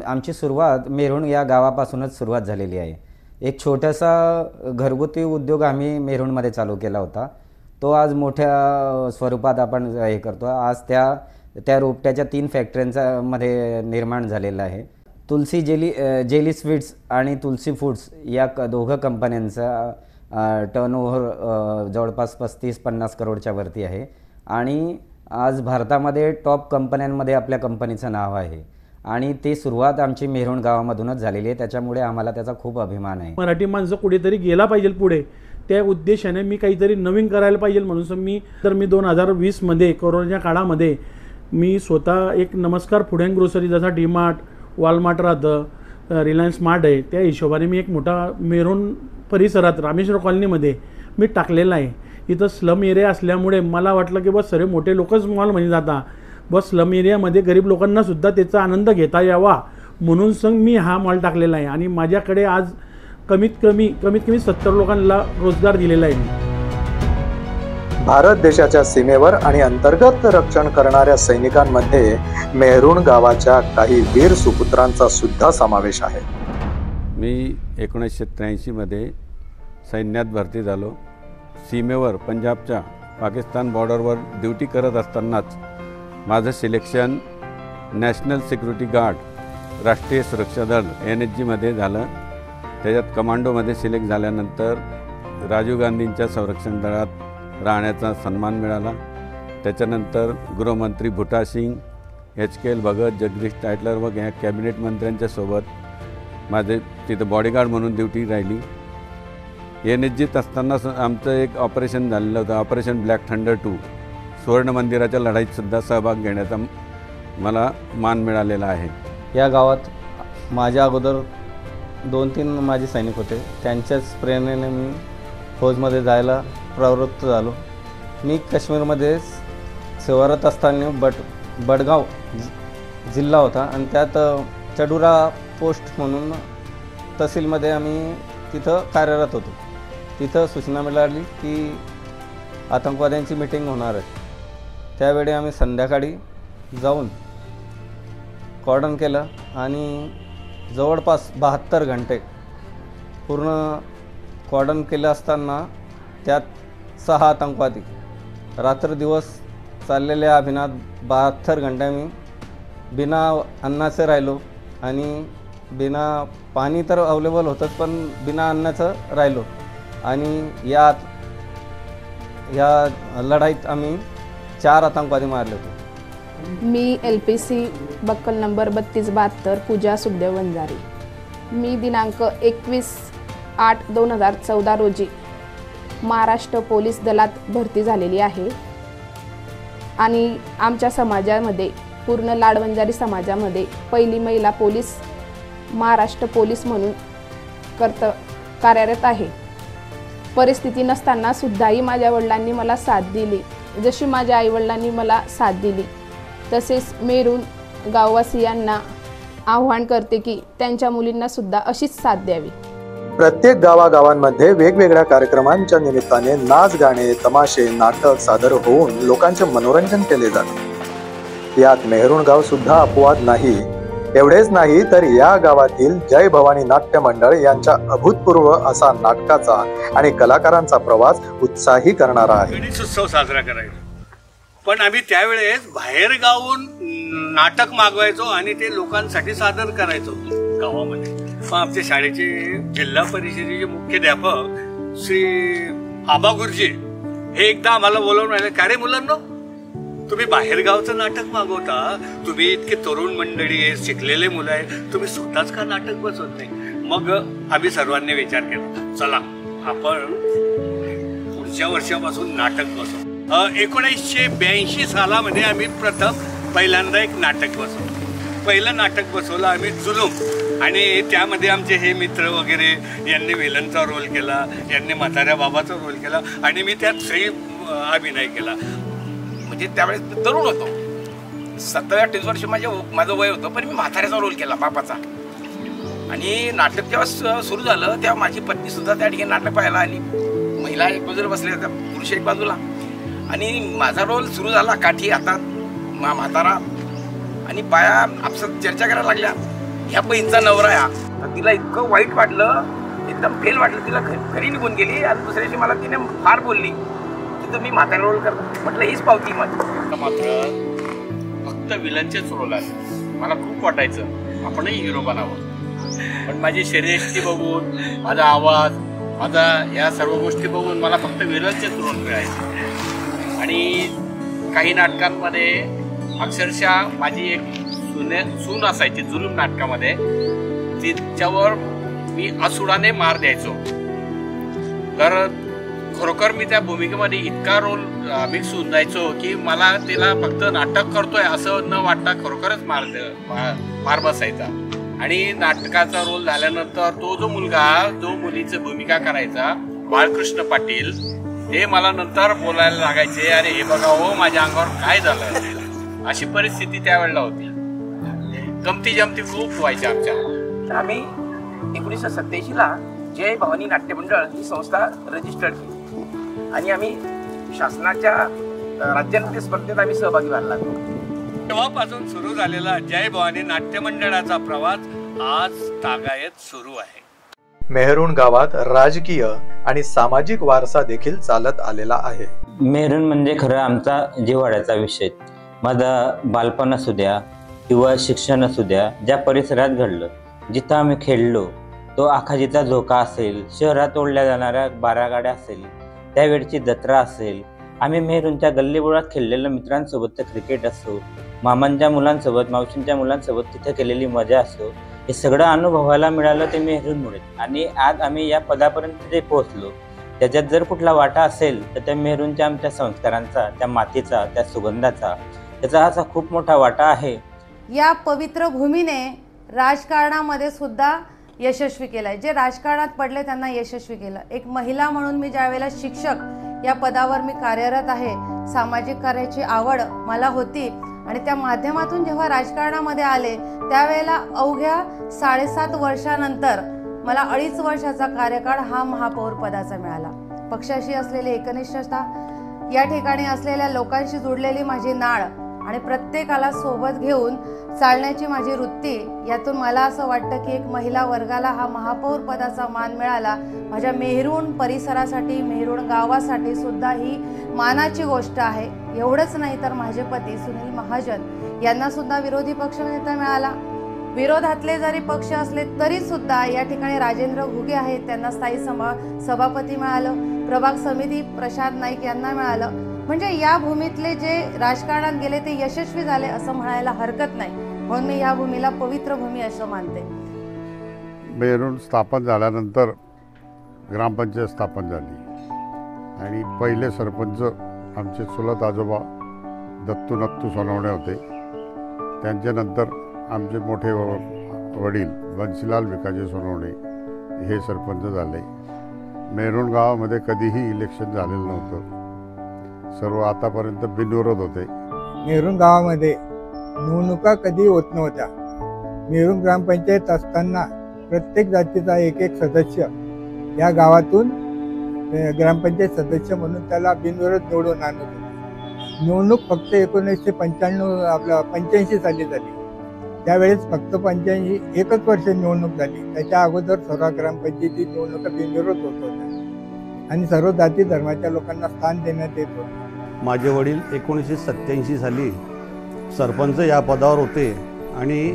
आमची सुरुवात मेहरुण या गावापासूनच सुरुवात झालेली आहे. एक छोटासा घरगुती उद्योग आम्ही मेहरुणमध्ये चालू केला होता. तो आज मोठ्या स्वरूपात आपण हे करतो. आज त्या रोपट्याच्या 3 फॅक्टऱ्यांचा मध्ये निर्माण झालेला आहे. तुलसी जेली स्वीट्स आणि तुलसी फूड्स या दोघं कंपन्यांचा टर्नओव्हर जवळपास 35-50 करोडच्या वरती आहे आणि आज भारतामध्ये टॉप कंपन्यांमध्ये आपल्या कंपनीचं नाव आहे आणि ते सुरुवात आमची मेहरुण गावामधूनच झालेली आहे. त्याच्यामुळे आम्हाला त्याचा खूप अभिमान आहे. मराठी माणसं कुठेतरी गेला पाहिजे पुढे, त्या उद्देशाने मी काहीतरी नवीन करायला पाहिजे म्हणून मी 2020मध्ये कोरोनाच्या काळामध्ये मी स्वतः एक नमस्कार फूड अँड ग्रोसरी, जसा डीमार्ट, वॉलमार्ट राहतं, रिलायन्स स्मार्ट आहे, त्या हिशोबाने मी एक मोठा मेहरुण परिसरात रामेश्वर कॉलनीमध्ये मी टाकलेला आहे. इथं स्लम एरिया असल्यामुळे मला वाटलं की बस सर्व मोठे लोकच मॉल म्हणजे जाता, बस स्लम एरियामध्ये गरीब लोकांनासुद्धा त्याचा आनंद घेता यावा म्हणून मी हा मॉल टाकलेला आहे आणि माझ्याकडे आज कमीत कमी 70 लोकांना रोजगार दिलेला आहे. भारत देशाच्या सीमेवर आणि अंतर्गत रक्षण करणाऱ्या सैनिकांमध्ये मेहरुण गावाच्या काही वीर सुपुत्रांचा सुद्धा समावेश आहे. मी 1983मध्ये सैन्यात भरती झालो. सीमेवर पंजाबच्या पाकिस्तान बॉर्डरवर ड्युटी करत असतानाच माझं सिलेक्शन नॅशनल सिक्युरिटी गार्ड राष्ट्रीय सुरक्षा दल NSGमध्ये झालं. त्याच्यात कमांडोमध्ये सिलेक्ट झाल्यानंतर राजीव गांधींच्या संरक्षण दलात राहण्याचा सन्मान मिळाला. त्याच्यानंतर गृहमंत्री भुटा सिंग, HKL भगत, जगदीश टायटलर व या कॅबिनेट मंत्र्यांच्या सोबत माझे तिथं बॉडीगार्ड म्हणून ड्युटी राहिली. NSGत असताना आमचं एक ऑपरेशन झालेलं होतं, ऑपरेशन ब्लॅक थंडर 2. सुवर्ण मंदिराच्या लढाईतसुद्धा सहभाग घेण्याचा मला मान मिळालेला आहे. या गावात माझ्या अगोदर 2-3 माजी सैनिक होते. त्यांच्याच प्रेरणेने मी फौजमध्ये जायला प्रवृत्त झालो. मी काश्मीरमध्ये सेवारत असताना बडगाव जिल्हा होता आणि त्यात चडुरा पोस्ट म्हणून तहसीलमध्ये आम्ही तिथं कार्यरत होतो. तिथं सूचना मिळाली की आतंकवाद्यांची मीटिंग होणार आहे. त्यावेळी आम्ही संध्याकाळी जाऊन कॉर्डन केलं आणि जवळपास 72 घंटे पूर्ण कॉर्डन केलं असताना त्यात 6 आतंकवादी रात्र दिवस चाललेल्या अभियानात 72 घंटे मी बिना अन्नाचे राहिलो आणि बिना पाणी तर अवेलेबल होतंच पण बिना अन्नाचं राहिलो आणि या लढाईत आम्ही 4 आतंकवादी मारले होते. मी LPC बक्कल नंबर 3272 पूजा सुखदेव वंजारी. मी दिनांक 21/8/2014 रोजी महाराष्ट्र पोलीस दलात भरती झालेली आहे आणि आमच्या समाजामध्ये पूर्ण लाडवंजारी समाजामध्ये पहिली महिला पोलीस महाराष्ट्र पोलीस म्हणून कार्यरत आहे. परिस्थिती नसताना सुद्धाही माझ्या वडिलांनी मला साथ दिली. जशी माझ्या आईवडिलांनी मला साथ दिली तसेच मेहरुण गाववासियांना आव्हान करते की त्यांच्या मुलींना सुद्धा अशीच साथ द्यावी. प्रत्येक गावागावांमध्ये वेगवेगळ्या कार्यक्रमांच्या निमित्ताने नाच, गाणे, तमाशे, नाटक सादर होऊन लोकांचे मनोरंजन केले जाते. यात मेहरुण गाव सुद्धा अपवाद नाही. एवढेच नाही तर या गावातील जय भवानी नाट्य मंडळ यांच्या अभूतपूर्व असा नाटकाचा आणि कलाकारांचा प्रवास उत्साही करणारा आहे. गणेश उत्सव साजरा करायचा पण आम्ही त्यावेळेस बाहेर गावून नाटक मागवायचो आणि ते लोकांसाठी सादर करायचो गावामध्ये. मग आमच्या शाळेचे जिल्हा परिषदेचे मुख्याध्यापक श्री आबा गुरुजी हे एकदा आम्हाला बोलावून राहिले, का रे मुलांनो, तुम्ही बाहेर गावचं नाटक मागवता, तुम्ही इतके तरुण मंडळी आहे, शिकलेले मुलं आहे, तुम्ही स्वतःच का नाटक बसवत नाही? मग आम्ही सर्वांनी विचार केला, चला आपण पुढच्या वर्षापासून नाटक बसवू. 1982 सालामध्ये आम्ही पहिल्यांदा एक नाटक बसवलं. पहिलं नाटक बसवलं आम्ही जुलूम आणि त्यामध्ये आमचे हे मित्र वगैरे यांनी विलनचा रोल केला, यांनी म्हाताऱ्या बाबाचा रोल केला आणि मी त्यात श्री अभिनय केला. म्हणजे त्यावेळेस तरुण होतो, 27-28 वर्ष माझं वय होतं, पण मी म्हाताऱ्याचा रोल केला बापाचा. आणि नाटक जेव्हा सुरू झालं तेव्हा माझी पत्नी सुद्धा त्या ठिकाणी नाटक पाहायला आली. महिला एक बाजूला बसल्या होत्या, पुरुष एक बाजूला. आणि माझा रोल सुरू झाला, काठी हातात म्हातारा आणि बाया आपसात चर्चा करायला लागल्या, ह्या बहीणचा नवरा आहे. तिला इतकं वाईट वाटलं, एकदम फेल वाटलं, तिला घरी निघून गेली. आणि दुसऱ्या दिवशी मला तिने फार बोलली की तुम्ही म्हातारा रोल करता. म्हटलं हीच पावती माझी. मात्र फक्त विलनचेच रोल आले. मला खूप वाटायचं आपणही हिरो बनावं, पण माझी शरीरयष्टी बघून, माझा आवाज, माझा या सर्व गोष्टी बघून मला फक्त विलनचेच रोल मिळायचे. आणि काही नाटकांमध्ये अक्षरशः माझी एक सून असायची जुलूम नाटकामध्ये, तिच्यावर मी असुडाने मार द्यायचो. तर खरोखर मी त्या भूमिकेमध्ये इतका रोल मिक्स होऊन जायचो की मला तिला फक्त नाटक करतोय असं न वाटता खरोखरच मार बसायचा. आणि नाटकाचा रोल झाल्यानंतर तो जो मुलगा जो मुलीची भूमिका करायचा बाळकृष्ण पाटील, हे मला नंतर बोलायला लागायचे, अरे हे बघा हो माझ्या अंगावर काय झालं. अशी परिस्थिती त्यावेळेला होती. गमती जमती खूप व्हायच्या आमच्या. तर आम्ही 1987ला जय भवानी नाट्य मंडळ ही संस्था रजिस्टर्ड केली आणि आम्ही शासनाच्या राज्यान्वित स्पर्धेत आम्ही सहभागी व्हायला लागलो. तेव्हापासून सुरू झालेला जय भवानी नाट्य मंडळाचा प्रवास आज तागायत सुरू आहे. मेहरुण गावात राजकीय आणि सामाजिक वारसा देखील चालत आलेला आहे. मेहरुण म्हणजे खरं आमचा जिव्हाळ्याचा विषय. माझा बालपण असू द्या किंवा शिक्षण असू द्या, ज्या परिसरात घडलं, जिथं आम्ही खेळलो, तो आखाजीचा झोका असेल, शहरात ओढल्या जाणाऱ्या बारागाड्या असेल, त्यावेळची जत्रा असेल, आम्ही मेहरुणच्या गल्लीबोळात खेळलेल्या मित्रांसोबतचं क्रिकेट असो, मामांच्या मुलांसोबत मावशींच्या मुलांसोबत तिथे केलेली मजा असो, हे सगळं अनुभवायला मिळालं ते मेहरुणमुळे. आणि आज आम्ही या पदापर्यंत जे पोहोचलो, त्याच्यात जर कुठला वाटा असेल तर त्या मेहरुणच्या आमच्या संस्कारांचा, त्या मातीचा, त्या सुगंधाचा, त्याचा हा खूप मोठा वाटा आहे. या पवित्र भूमीने राजकारणामध्ये सुद्धा यशस्वी केलं आहे. जे राजकारणात पडले त्यांना यशस्वी केलं. एक महिला म्हणून मी ज्यावेळेला शिक्षक या पदावर मी कार्यरत आहे, सामाजिक कार्याची आवड मला होती आणि त्या माध्यमातून जेव्हा राजकारणामध्ये आले त्यावेळेला अवघ्या 7.5 वर्षानंतर मला 2.5 वर्षाचा कार्यकाळ हा महापौर पदाचा मिळाला. पक्षाशी असलेली एकनिष्ठता, या ठिकाणी असलेल्या लोकांशी जुडलेली माझी नाळ आणि प्रत्येकाला सोबत घेऊन चालण्याची माझी वृत्ती, यातून मला असं वाटतं की एक महिला वर्गाला हा महापौर पदाचा मान मिळाला. माझ्या मेहरुण परिसरासाठी, मेहरुण गावासाठी सुद्धा ही मानाची गोष्ट आहे. एवढंच नाही तर माझे पती सुनील महाजन यांना सुद्धा विरोधी पक्षनेता मिळाला. विरोधातले जरी पक्ष असले तरी सुद्धा या ठिकाणी राजेंद्र घुगे आहेत, त्यांना स्थायी सभापती मिळालं. प्रभाग समिती प्रशांत नाईक यांना मिळालं. म्हणजे या भूमीतले जे राजकारणात गेले ते यशस्वी झाले असं म्हणायला हरकत नाही. म्हणून मी या भूमीला पवित्र भूमी असं मानते. मेहरुण स्थापन झाल्यानंतर ग्रामपंचायत स्थापन झाली आणि पहिले सरपंच आमचे चुलत आजोबा दत्तू नत्तू सोनवणे होते. त्यांच्यानंतर आमचे मोठे वडील बन्सीलाल भिकाजी सोनवणे हे सरपंच झाले. मेहरुण गावामध्ये कधीही इलेक्शन झालेलं नव्हतं. सर्व आतापर्यंत बिनविरोध होते. मेहरुण गावामध्ये निवडणुका कधी होत नव्हत्या. मेहरुण ग्रामपंचायत असताना प्रत्येक जातीचा एक सदस्य या गावातून ग्रामपंचायत सदस्य म्हणून त्याला बिनविरोध निवडून आणत होते. निवडणूक फक्त 1985 साली झाली. त्यावेळेस फक्त 85 एकच वर्ष निवडणूक झाली. त्याच्या अगोदर सर्व ग्रामपंचायती निवडणुका बिनविरोध होत होत्या आणि सर्व जाती धर्माच्या लोकांना स्थान देण्यात येत होते. माझे वडील 1987 साली सरपंच या पदावर होते आणि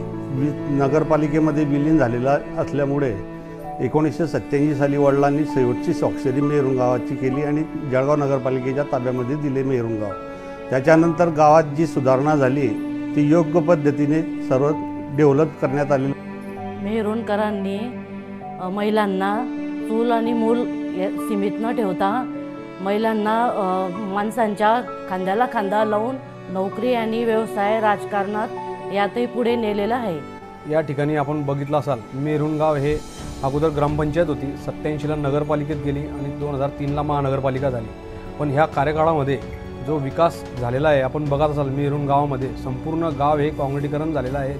नगरपालिकेमध्ये विलीन झालेला असल्यामुळे 1987 साली वडिलांनी शेवटची स्वाक्षरी मेहरुण गावाची केली आणि जळगाव नगरपालिकेच्या ताब्यामध्ये दिले मेहरुण गाव. त्याच्यानंतर गावात जी सुधारणा झाली ती योग्य पद्धतीने सर्व डेव्हलप करण्यात आली. मेहरुणकरांनी महिलांना चूल आणि मूल सीमित न ठेवता महिलांना माणसांच्या खांद्याला खांदा लावून नोकरी आणि व्यवसाय, राजकारणात यातही पुढे नेलेलं आहे. या ठिकाणी आपण बघितलं असाल, मेहरुण गाव हे अगोदर ग्रामपंचायत होती, 87ला नगरपालिकेत गेली आणि 2003ला महानगरपालिका झाली. पण ह्या कार्यकाळामध्ये जो विकास झालेला आहे आपण बघत असाल, मेहरुण गावामध्ये संपूर्ण गाव हे काँक्रिटीकरण झालेलं आहे.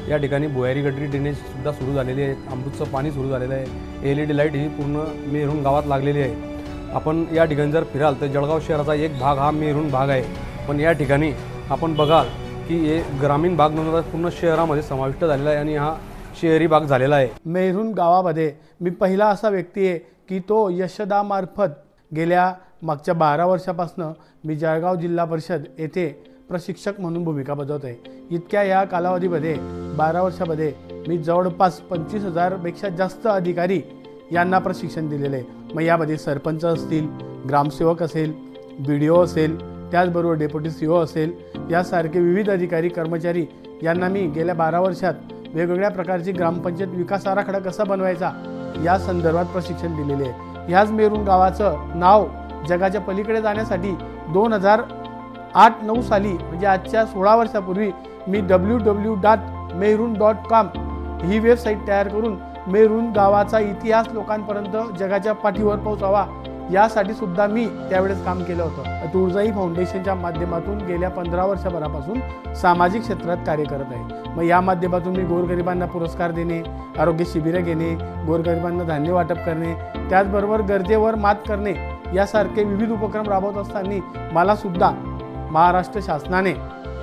या ठिकाणी भुयारी गटरी ड्रेनेजसुद्धा सुरू झालेली आहे. अमृतचं पाणी सुरू झालेलं आहे. LED लाईट ही पूर्ण मेहरुण गावात लागलेली आहे. आपण या ठिकाणी जर फिराल तर जळगाव शहराचा एक भाग हा मेहरुण भाग आहे. पण या ठिकाणी आपण बघाल की हे ग्रामीण भाग नव्हता, पूर्ण शहरामध्ये समाविष्ट झालेला आहे आणि हा शहरी भाग झालेला आहे. मेहरुण गावामध्ये मी पहिला असा व्यक्ती आहे की तो यशदामार्फत गेल्या मागच्या 12 वर्षापासून मी जळगाव जिल्हा परिषद येथे प्रशिक्षक म्हणून भूमिका बजावत आहे. इतक्या या कालावधीमध्ये 12 वर्षामध्ये मी जवळपास 25,000पेक्षा जास्त अधिकारी यांना प्रशिक्षण दिलेले आहे. मग यामध्ये सरपंच असतील, ग्रामसेवक असेल, BDO असेल, त्याचबरोबर डेप्युटी CO असेल, यासारखे विविध अधिकारी कर्मचारी यांना मी गेल्या 12 वर्षात वेगवेगळ्या प्रकारची ग्रामपंचायत विकास आराखडा कसा बनवायचा या संदर्भात प्रशिक्षण दिलेले आहे. ह्याच मेहरुण गावाचं नाव जगाच्या पलीकडे जाण्यासाठी 2008-9 साली म्हणजे आजच्या 16 वर्षापूर्वी मी www.mehrun.com ही वेबसाईट तयार करून मेहरुण गावाचा इतिहास लोकांपर्यंत जगाच्या पाठीवर पोहोचावा यासाठी सुद्धा मी त्यावेळेस काम केलं होतं. तुळजाई फाउंडेशनच्या माध्यमातून गेल्या 15 वर्षभरापासून सामाजिक क्षेत्रात कार्य करत आहे. मग या माध्यमातून मी गोरगरिबांना पुरस्कार देणे, आरोग्य शिबिरं घेणे, गोरगरिबांना धान्य वाटप करणे, त्याचबरोबर गरजेवर मात करणे यासारखे विविध उपक्रम राबवत असताना मला सुद्धा महाराष्ट्र शासनाने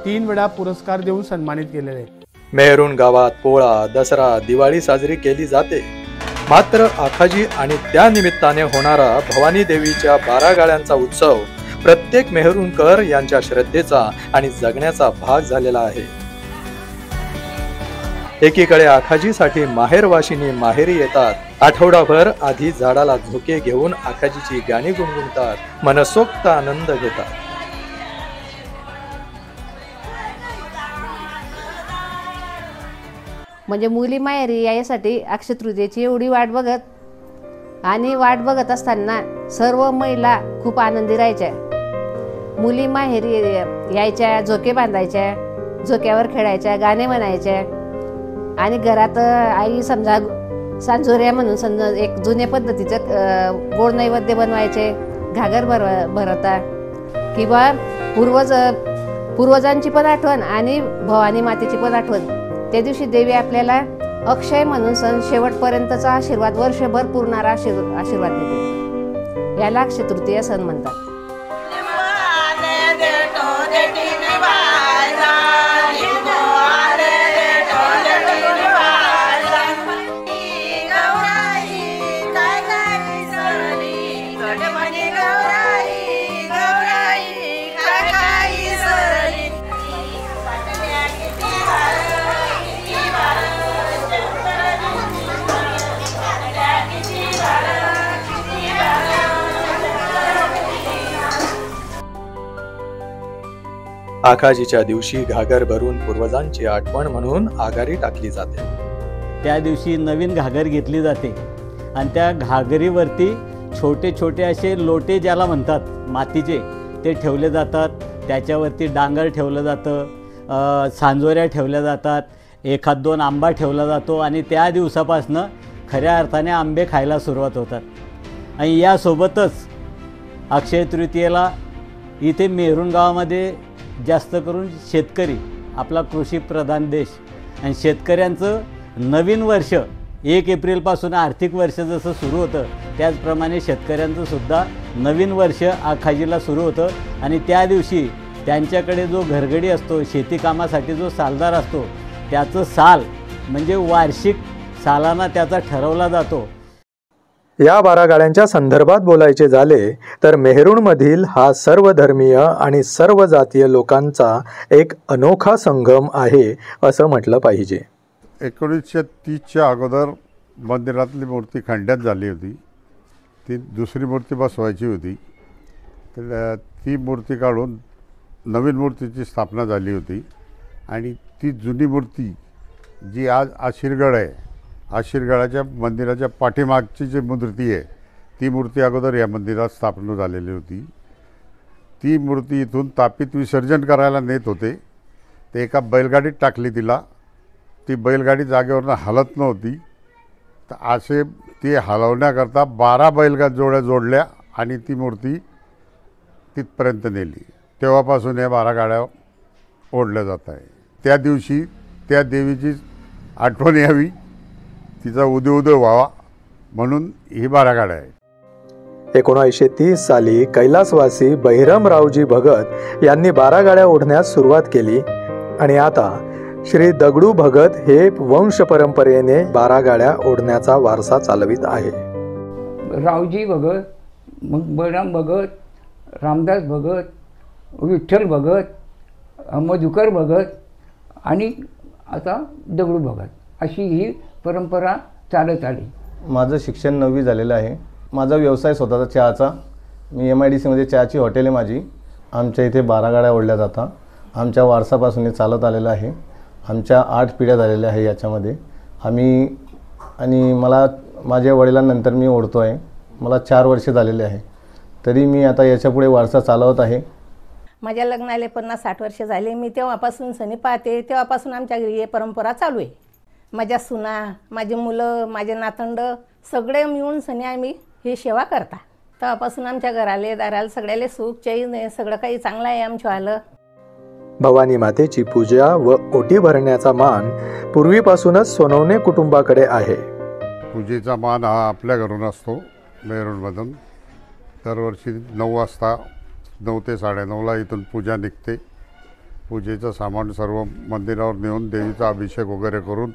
3 वेळा पुरस्कार देऊन सन्मानित केलेले आहे. मेहरुण गावात पोळा, दसरा, दिवाळी साजरी केली जाते. मात्र आखाजी आणि त्या निमित्ताने होणारा भवानी देवीच्या 12 गाड्यांचा उत्सव प्रत्येक मेहरुणकर यांच्या श्रद्धेचा आणि जगण्याचा भाग झालेला आहे. एकीकडे आखाजीसाठी माहेरवाशिनी माहेरी येतात. आठवडाभर आधी झाडाला झोके घेऊन आखाजीची गाणी गुणगुणतात, मनसोक्त आनंद घेतात. म्हणजे मुली माहेरी यासाठी अक्षय तृतीयेची एवढी वाट बघत असताना सर्व महिला खूप आनंदी राहायच्या. मुली माहेरी यायच्या, झोके बांधायच्या, झोक्यावर खेळायच्या, गाणे म्हणायच्या. आणि घरात आई समजा सांजोऱ्या म्हणून समजा एक जुन्या पद्धतीचं गोड नैवेद्य बनवायचे, घागर भरता किंवा पूर्वजांची पण आठवण आणि भवानी मातेची पण आठवण. त्या दिवशी देवी आपल्याला अक्षय म्हणून सण शेवटपर्यंतचा आशीर्वाद, वर्षभर पुरणारा आशीर्वाद देते. याला अक्षय तृतीया सण म्हणतात. आखाजीच्या दिवशी घागर भरून पूर्वजांची आठवण म्हणून आघाडी टाकली जाते. त्या दिवशी नवीन घागर घेतली जाते आणि त्या घागरीवरती छोटे छोटे असे लोटे ज्याला म्हणतात मातीचे ते ठेवले जातात. त्याच्यावरती डांगर ठेवलं जातं, सांजोऱ्या ठेवल्या जातात, 1-2 आंबा ठेवला जातो आणि त्या दिवसापासनं खऱ्या अर्थाने आंबे खायला सुरुवात होतात. आणि यासोबतच अक्षय तृतीयेला इथे मेहरुण गावामध्ये जास्त करून शेतकरी, आपला कृषीप्रधान देश, आणि शेतकऱ्यांचं नवीन वर्ष 1 एप्रिलपासून आर्थिक वर्ष जसं सुरू होतं त्याचप्रमाणे शेतकऱ्यांचं सुद्धा नवीन वर्ष आखाजीला सुरू होतं. आणि त्या दिवशी त्यांच्याकडे जो घरगडी असतो, शेती कामासाठी जो सालदार असतो, त्याचं साल म्हणजे वार्षिक सालाना त्याचा ठरवला जातो. या 12 गाड्यांच्या संदर्भात बोलायचे झाले तर मेहरुणमधील हा सर्व धर्मीय आणि सर्व जातीय लोकांचा एक अनोखा संगम आहे असं म्हटलं पाहिजे. 1930च्या अगोदर मंदिरातली मूर्ती खंड्यात झाली होती. ती दुसरी मूर्ती बसवायची होती. तर ती मूर्ती काढून नवीन मूर्तीची स्थापना झाली होती. आणि ती जुनी मूर्ती जी आज आशीरगड आहे, आशीरगडाच्या मंदिराच्या पाठीमागची जी मूर्ती आहे ती मूर्ती अगोदर या मंदिरात स्थापना झालेली होती. ती मूर्ती इथून तापीत विसर्जन करायला नेत होते. ते एका बैलगाडीत टाकली तिला. ती बैलगाडी जागेवरनं हलत नव्हती. तर असे ती हलवण्याकरता 12 बैलगाडी जोडल्या आणि ती मूर्ती तिथपर्यंत नेली. तेव्हापासून या 12 गाड्या ओढल्या जात आहे. त्या दिवशी त्या देवीची आठवण यावी, तिचा उदय व्हावा म्हणून ही 12 गाड्या आहेत. 1930 साली कैलासवासी बहिरमरावजी भगत यांनी 12 गाड्या ओढण्यास सुरुवात केली आणि आता श्री दगडू भगत हे वंश परंपरेने 12 गाड्या ओढण्याचा वारसा चालवित आहे. रावजी भगत, मग बळराम भगत, रामदास भगत, विठ्ठल भगत, मधुकर भगत आणि आता दगडू भगत अशी ही परंपरा चालत आली. माझं शिक्षण 9वी झालेलं आहे. माझा व्यवसाय स्वतःचा चहाचा. मी MIDCमध्ये चहाची हॉटेल आहे माझी. आमच्या इथे 12 गाड्या ओढल्या जातात. आमच्या वारसापासून हे चालत आलेलं आहे. आमच्या 8 पिढ्या झालेल्या आहे याच्यामध्ये. आम्ही आणि मला माझ्या वडिलांनंतर मी ओढतो आहे. मला 4 वर्ष झालेले आहे. तरी मी आता याच्यापुढे वारसा चालवत आहे. माझ्या लग्नाला 50-60 वर्ष झाले. मी तेव्हापासून सणी पाहते. तेव्हापासून आमच्या घरी ही परंपरा चालू आहे. माझ्या सुना, माझे मुलं, माझे नातंड सगळे मिळून सणी आम्ही ही सेवा करता. तेव्हापासून आमच्या घराले दाराला सगळ्याले सुख चैन आहे. सगळं काही चांगलं आहे आमच्यावालं. भवानी मातेची पूजा व ओटी भरण्याचा मान पूर्वीपासूनच सोनवणे कुटुंबाकडे आहे. पूजेचा मान हा आपल्या घरून असतो मेहरुणमधून. दरवर्षी 9 वाजता 9 ते 9:30ला इथून पूजा निघते. पूजेचं सामान सर्व मंदिरावर नेऊन देवीचा अभिषेक वगैरे करून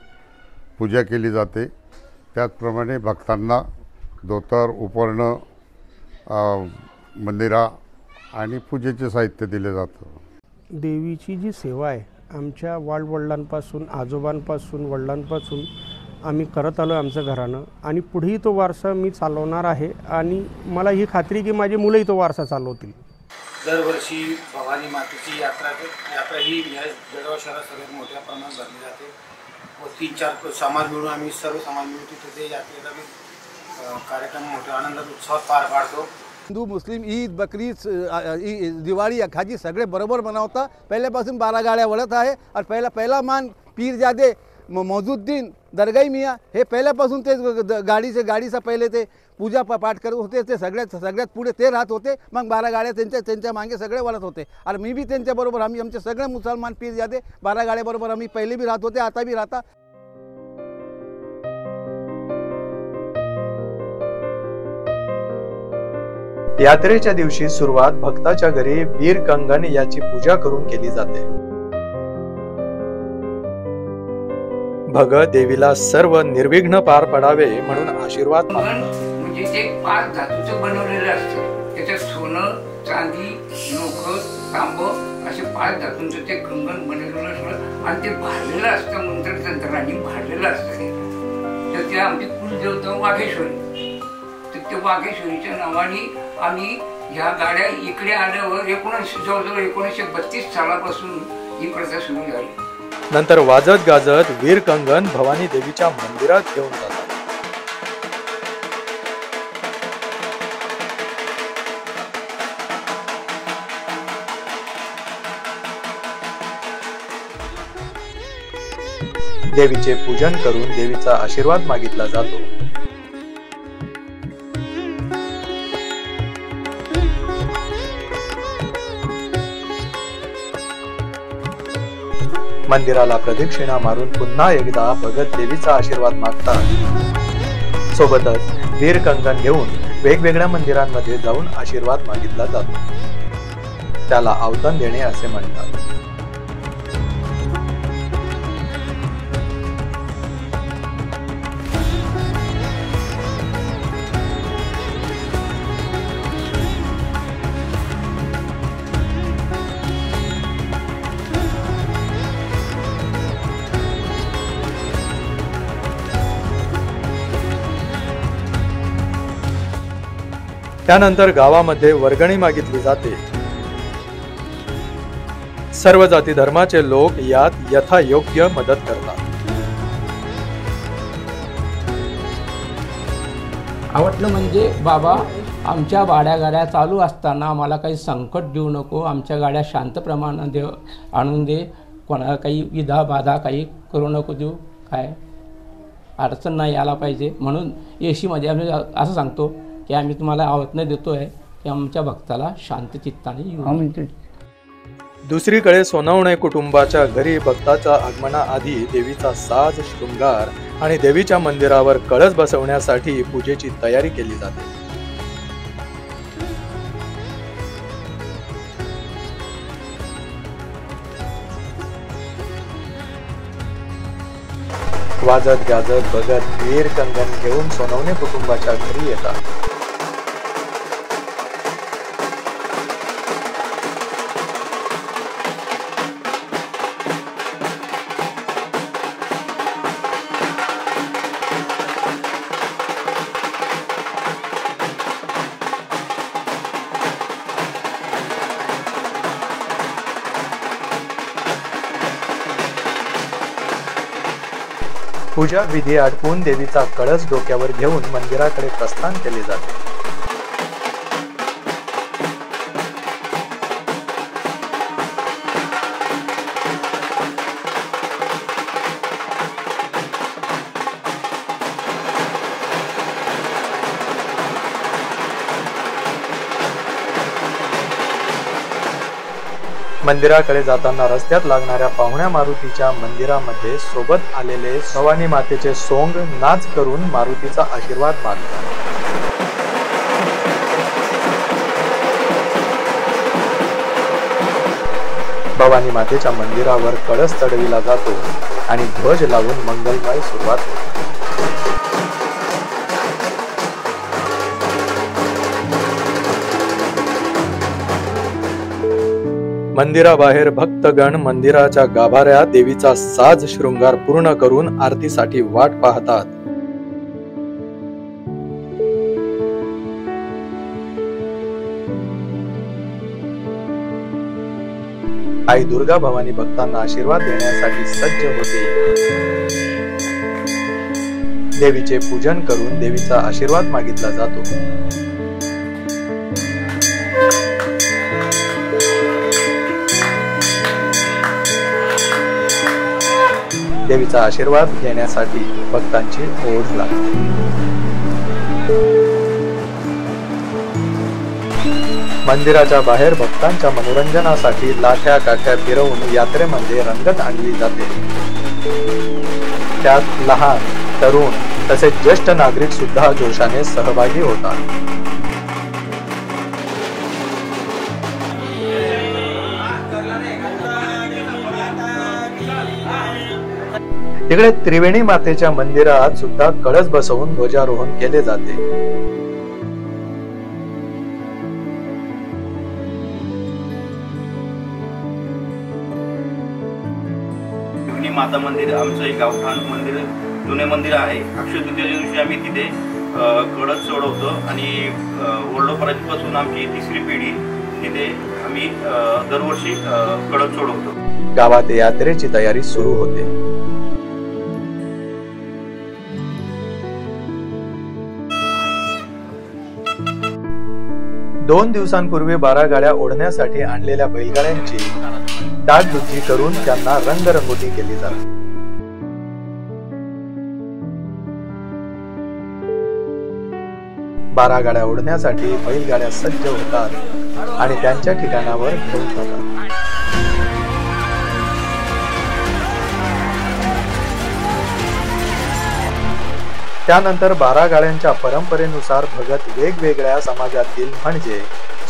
पूजा केली जाते. त्याचप्रमाणे भक्तांना धोतर, उपरणं, मंदिरा आणि पूजेचे साहित्य दिले जातं. देवीची जी सेवा आहे आमच्या वडिलांपासून, आजोबांपासून, वडिलांपासून आम्ही करत आलो आमचं घरानं, आणि पुढेही तो वारसा मी चालवणार आहे. आणि मला ही खात्री की माझी मुलंही तो वारसा चालवतील. दरवर्षी भवानी मातेची यात्रा ही या जळगाव शहरात सगळ्यात मोठ्या प्रमाणात भरली जाते व 3-4 समाज मिळून आम्ही सर्व समाज मिळून तिथे ते यात्रेला कार्यक्रम मोठ्या आनंदात उत्साहात पार पाडतो. हिंदू, मुस्लिम, ईद, बकरी, दिवाळी, अखाजी सगळे बरोबर मनवता. पहिल्यापासून 12 गाड्या वळत आहे. आणि पहिला मान पीरजादे मौजूद्दीन दरगाई मियाँ हे पहिल्यापासून ते गाडीचा पहिले ते पूजा पाठ करत होते. ते सगळ्यात पुढे ते राहत होते. मग 12 गाड्या त्यांच्या मागे सगळे वळत होते. आणि मी बी त्यांच्याबरोबर, आमचे सगळे मुसलमान पीरजादे 12 गाड्याबरोबर आम्ही पहिले बी राहत होते, आता बी राहता. यात्रेच्या दिवशी सुरुवात भक्ताच्या घरी वीर कंगन याची पूजा करून केली जाते. भगत देवीला सर्व निर्विघ्न पार पडावे म्हणून आशीर्वाद म्हणजे ते 5 धातूचं बनवलेलं असतं. त्याच्यात सोनं, चांदी, लोखंड, तांब असे 5 धातूंचं ते कंगन बनवलेलं असतं आणि ते भाडलेलं असतं. मंत्रतंत्रांनी भाडलेलं असतं. तर ते आमची कुलदेवता वाघेश्वरी. तर ते वाघेश्वरीच्या नावाने आम्ही ह्या गाड्या इकडे आल्यावर जवळजवळ 1932 सालापासून ही प्रथा सुरू झाली. नंतर वाजत गाजत वीर कंगन भवानी देवीच्या मंदिरात घेऊन जातात. देवीचे पूजन करून देवीचा आशीर्वाद मागितला जातो. मंदिराला प्रदक्षिणा मारून पुन्हा एकदा भगत देवीचा आशीर्वाद मागतात. सोबतच वीर कंगन घेऊन वेगवेगळ्या मंदिरांमध्ये जाऊन आशीर्वाद मागितला जातो. त्याला आवतन देणे असे म्हणतात. त्यानंतर गावामध्ये वर्गणी मागितली जाते. सर्व जाती धर्माचे लोक यात यथायोग्य मदत करतात. आवडलं म्हणजे बाबा आमच्या गाड्या चालू असताना आम्हाला काही संकट देऊ नको. आमच्या गाड्या शांत प्रमाणात आणून दे. कोणाला काही विधा बाधा काही करू नको देऊ. काय अडचण नाही यायला पाहिजे म्हणून एशीमध्ये आम्ही असं सांगतो की आम्ही तुम्हाला आवडणं देतोय की आमच्या भक्ताला शांत चित्ताने येऊ. दुसरीकडे सोनवणे कुटुंबाच्या घरी भक्ताच्या आगमनाआधी देवीचा साज, शृंगार आणि देवीच्या मंदिरावर कळस बसवण्यासाठी पूजेची तयारी केली जाते. वाजत गाजत भगत वीर कंगन घेऊन सोनवणे कुटुंबाच्या घरी येतात. पूजा विधी आटपून देवीचा कळस डोक्यावर घेऊन मंदिराकडे प्रस्थान केले जाते. मंदिराकडे जाताना रस्त्यात लागणाऱ्या पाहुण्या मारुतीच्या मंदिरामध्ये सोबत आलेले भवानी मातेचे सोंग नाच करून मारुतीचा आशीर्वाद मागतात. भवानी मातेच्या मंदिरावर कळस चढविला जातो आणि ध्वज लावून मंगलमय सुरुवात होते. मंदिराबाहेर भक्तगण मंदिराच्या गाभाऱ्यात देवीचा साज शृंगार पूर्ण करून आरतीसाठी वाट पाहतात. आई दुर्गा भवानी भक्तांना आशीर्वाद देण्यासाठी सज्ज होते. देवीचे पूजन करून देवीचा आशीर्वाद मागितला जातो. देवीचा आशीर्वाद घेण्यासाठी भक्तांची ओढ लागते. मंदिराच्या बाहेर भक्तांच्या मनोरंजनासाठी लाठ्या काठ्या फिरवून यात्रेमध्ये रंगत आणली जाते. त्यात लहान, तरुण तसेच ज्येष्ठ नागरिक सुद्धा जोशाने सहभागी होतात. तिकडे त्रिवेणी मातेच्या मंदिरात सुद्धा कळस बसवून ध्वजारोहण केले जाते. त्रिवेणी माता मंदिर आमचं एक गावठाण मंदिर, जुने मंदिर आहे. अक्षय तृतीयेच्या दिवशी आम्ही तिथे कळस सोडवतो आणि वडिलोपार्जितपासून आमची तिसरी पिढी तिथे आम्ही दरवर्षी कळस सोडवतो. गावात यात्रेची तयारी सुरू होते. दोन दिवसांपूर्वी 12 गाड्या ओढण्यासाठी आणलेल्या बैलगाड्यांची डागडुजी करून त्यांना रंगरंगोटी केली जाते. बारा गाड्या ओढण्यासाठी बैलगाड्या सज्ज होतात आणि त्यांच्या ठिकाणावर घेऊन जातात. त्यानंतर 12 गाड्यांच्या परंपरेनुसार भगत वेगवेगळ्या समाजातील म्हणजे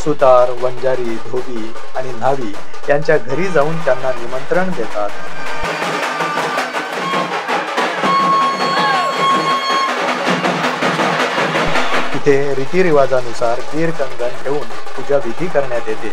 सुतार, वंजारी, धोबी आणि न्हावी यांच्या घरी जाऊन त्यांना निमंत्रण देतात. तिथे रीतिरिवाजानुसार वीर कंगन ठेवून पूजा विधी करण्यात येते.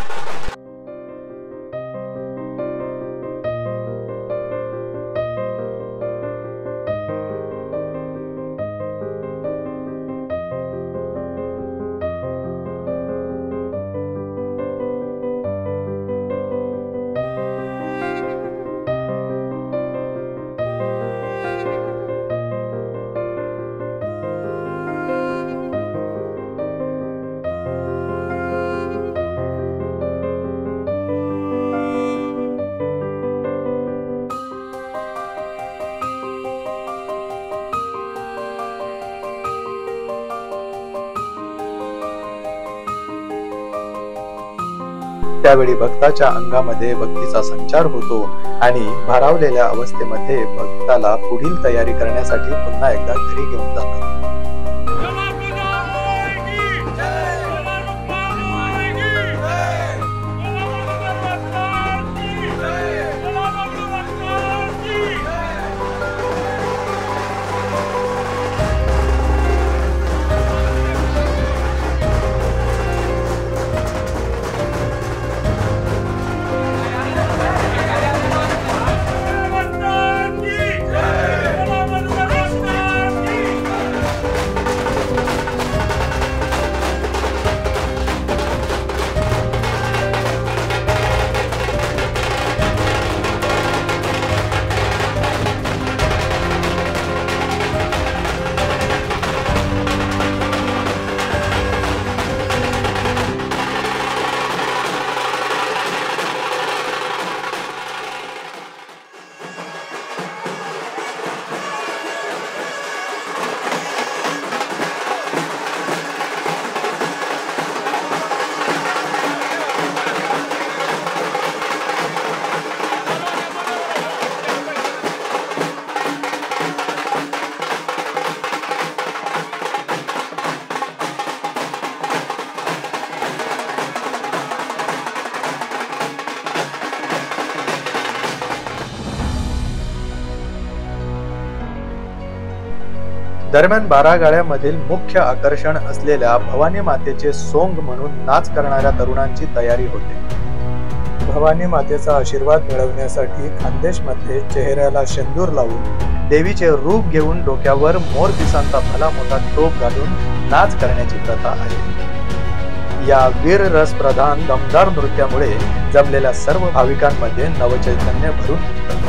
त्यावेळी भक्ताच्या अंगामध्ये भक्तीचा संचार होतो आणि भारावलेल्या अवस्थेमध्ये भक्ताला पुढील तयारी करण्यासाठी पुन्हा एकदा घरी घेऊन जातात. दरम्यान बारागाड्यामधील मुख्य आकर्षण असलेल्या भवानी मातेचे सोंग म्हणून नाच करणाऱ्या तरुणांची तयारी होते। भवानी मातेचा आशीर्वाद मिळवण्यासाठी खानदेशमध्ये चेहऱ्याला शेंदूर लावून देवीचे रूप घेऊन डोक्यावर मोरपिसांचा भला मोठा टोप घालून नाच करण्याची प्रथा आहे। या वीर रस प्रधान दमदार नृत्यामुळे जमलेल्या सर्व भाविकांमध्ये नवचैतन्य भरून निघतं।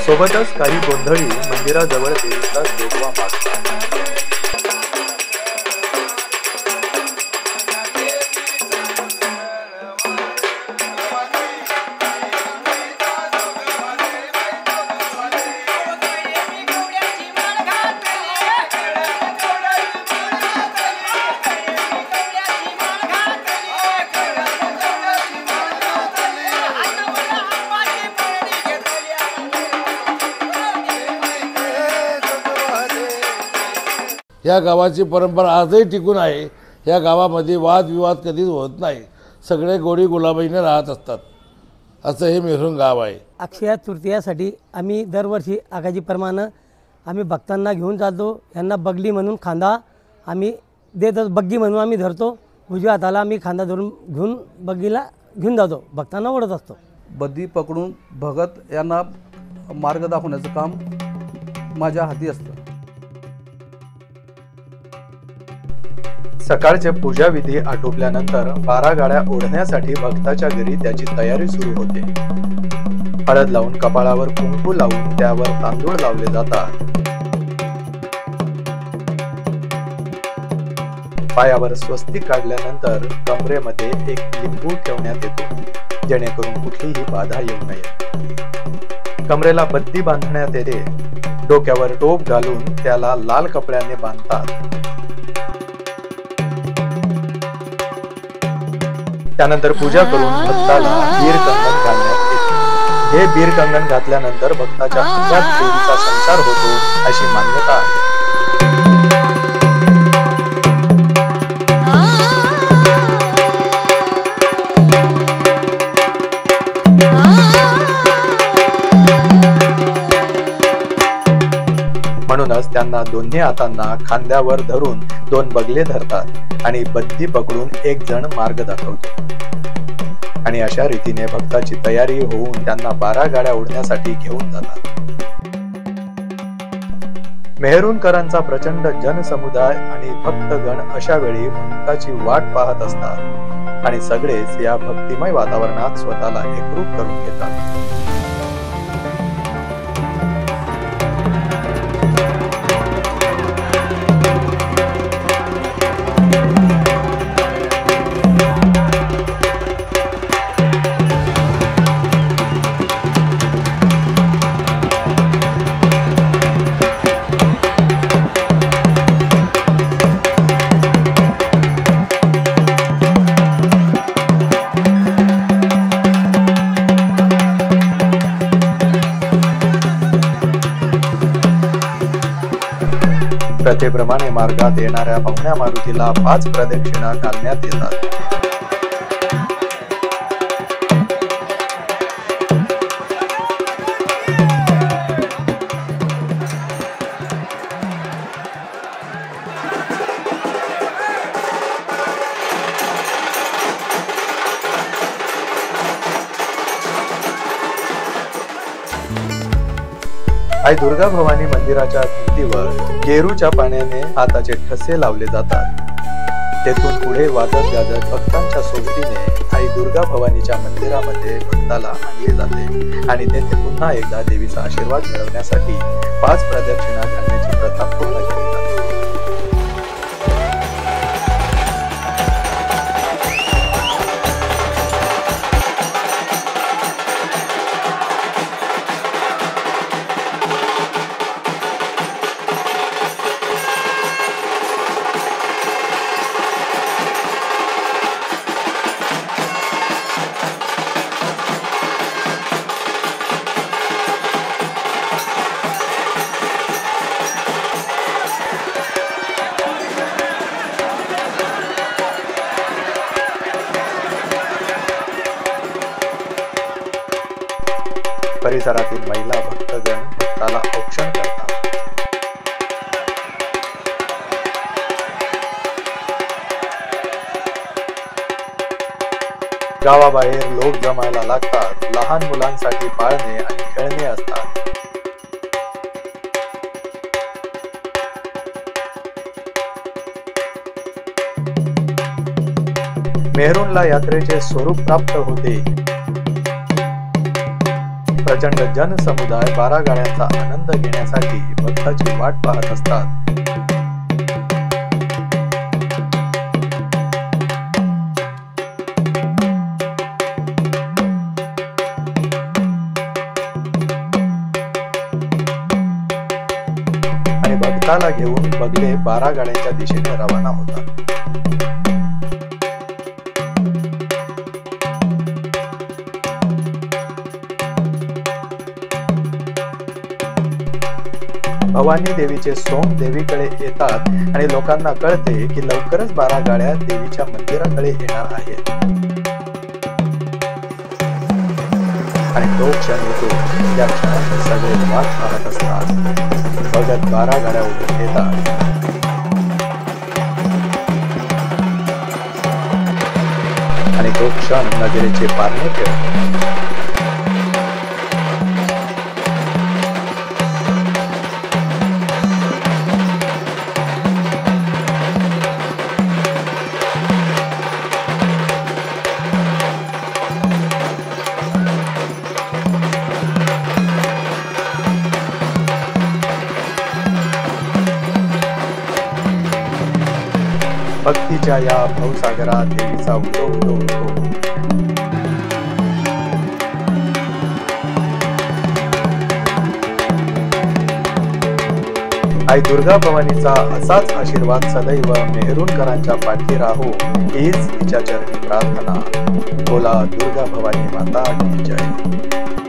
सोबतच काही गोंधळी मंदिराजवळ देवीचा जोगवा मागतात। या गावाची परंपरा आजही टिकून आहे। या गावामध्ये वादविवाद कधीच होत नाही, सगळे गोडी गुलाबीने राहत असतात, असं हे मेहरुण गाव आहे। अक्षय तृतीयासाठी आम्ही दरवर्षी आकाजीप्रमाणे आम्ही भक्तांना घेऊन जातो। यांना बगली म्हणून खांदा आम्ही देतो, बग्गी म्हणून आम्ही धरतो। उजव्या हाताला आम्ही खांदा धरून घेऊन बग्गीला घेऊन जातो, भक्तांना ओढत असतो। बद्दी पकडून भगत यांना मार्ग दाखवण्याचं काम माझ्या हाती असतं। सकाळचे पूजा विधी आटोपल्यानंतर 12 गाड्या ओढण्यासाठी भक्ताच्या घरी त्याची तयारी सुरू होते। हळद लावून कपाळावर कुंकू लावून त्यावर तांदूळ लावले जातात। पायावर स्वस्तिक काढल्यानंतर कमरेमध्ये एक लिंबू ठेवण्यात येतो, जेणेकरून कुठलीही बाधा येऊ नये। कमरेला बत्ती बांधण्यात येते, डोक्यावर टोप घालून त्याला लाल कपड्याने बांधतात। त्यानंतर पूजा करून भक्ताला बीर कंगन घालण्यात येते। हे बीर कंगन घातल्यानंतर भक्ताच्या अंगात देवीचा संचार होतो अशी मान्यता आहे। म्हणूनच त्यांना दोन्ही हातांना खांद्यावर धरून 2 बगले धरतात आणि बत्ती पकडून एक जण मार्ग दाखवतो। आणि अशा रीतीने भक्ताची तयारी होऊन त्यांना 12 गाड्या ओढण्यासाठी घेऊन जातात। मेहरुणकरांचा प्रचंड जनसमुदाय आणि भक्तगण अशा वेळी भक्ताची वाट पाहत असतात आणि सगळेच या भक्तिमय वातावरणात स्वतःला एकरूप करून घेतात। प्रथेप्रमाणे मार्गात येणाऱ्या पाहुण्या मारुतीला 5 प्रदक्षिणा घालण्यात येतात। आई दुर्गा भवानी मंदिराच्या भिंतीवर गेरूच्या पाण्याने हाताचे ठसे लावले जातात। तेथून पुढे वाजत गाजत भक्तांच्या सोबतीने आई दुर्गा भवानीच्या मंदिरामध्ये भक्ताला आणले जाते आणि तेथे पुन्हा एकदा देवीचा आशीर्वाद मिळवण्यासाठी 5 प्रदक्षिणा घालण्याची प्रथा पूर्ण केली जाते. परिसरातील महिला भक्तगण भक्ताला औक्षण करतात. गावाबाहेर लोक जमायला लागतात. लहान मुलांसाठी पाळणे आणि खेळणे असतात. मेहरूणला यात्रेचे स्वरूप प्राप्त होते. प्रचंड जनसमुदाय 12 गाड्यांचा आनंद घेण्यासाठी भक्ताची वाट पाहत असतात. आणि भक्ताला घेऊन बगले 12 गाड्यांच्या दिशेने रवाना होतात. भवानी देवीचे सोंग देवीकडे येतात आणि लोकांना कळते की लवकरच 12 गाड्या देवीच्या मंदिराकडे येणार आहेत. आणि तो क्षण येतो ज्या क्षणात सगळे वाट पाहत असतात. बघत 12 गाड्या उभे येतात. आणि तो क्षण नजरेचे पारणे फिरतो. भक्तीच्या या भवसागरात देवीचा उदो उदो होतो. आई दुर्गा भवानीचा असाच आशीर्वाद सदैव मेहरूणकरांच्या पाठी राहो हीच तिच्या चरणी प्रार्थना. बोला दुर्गा भवानी माता की जय.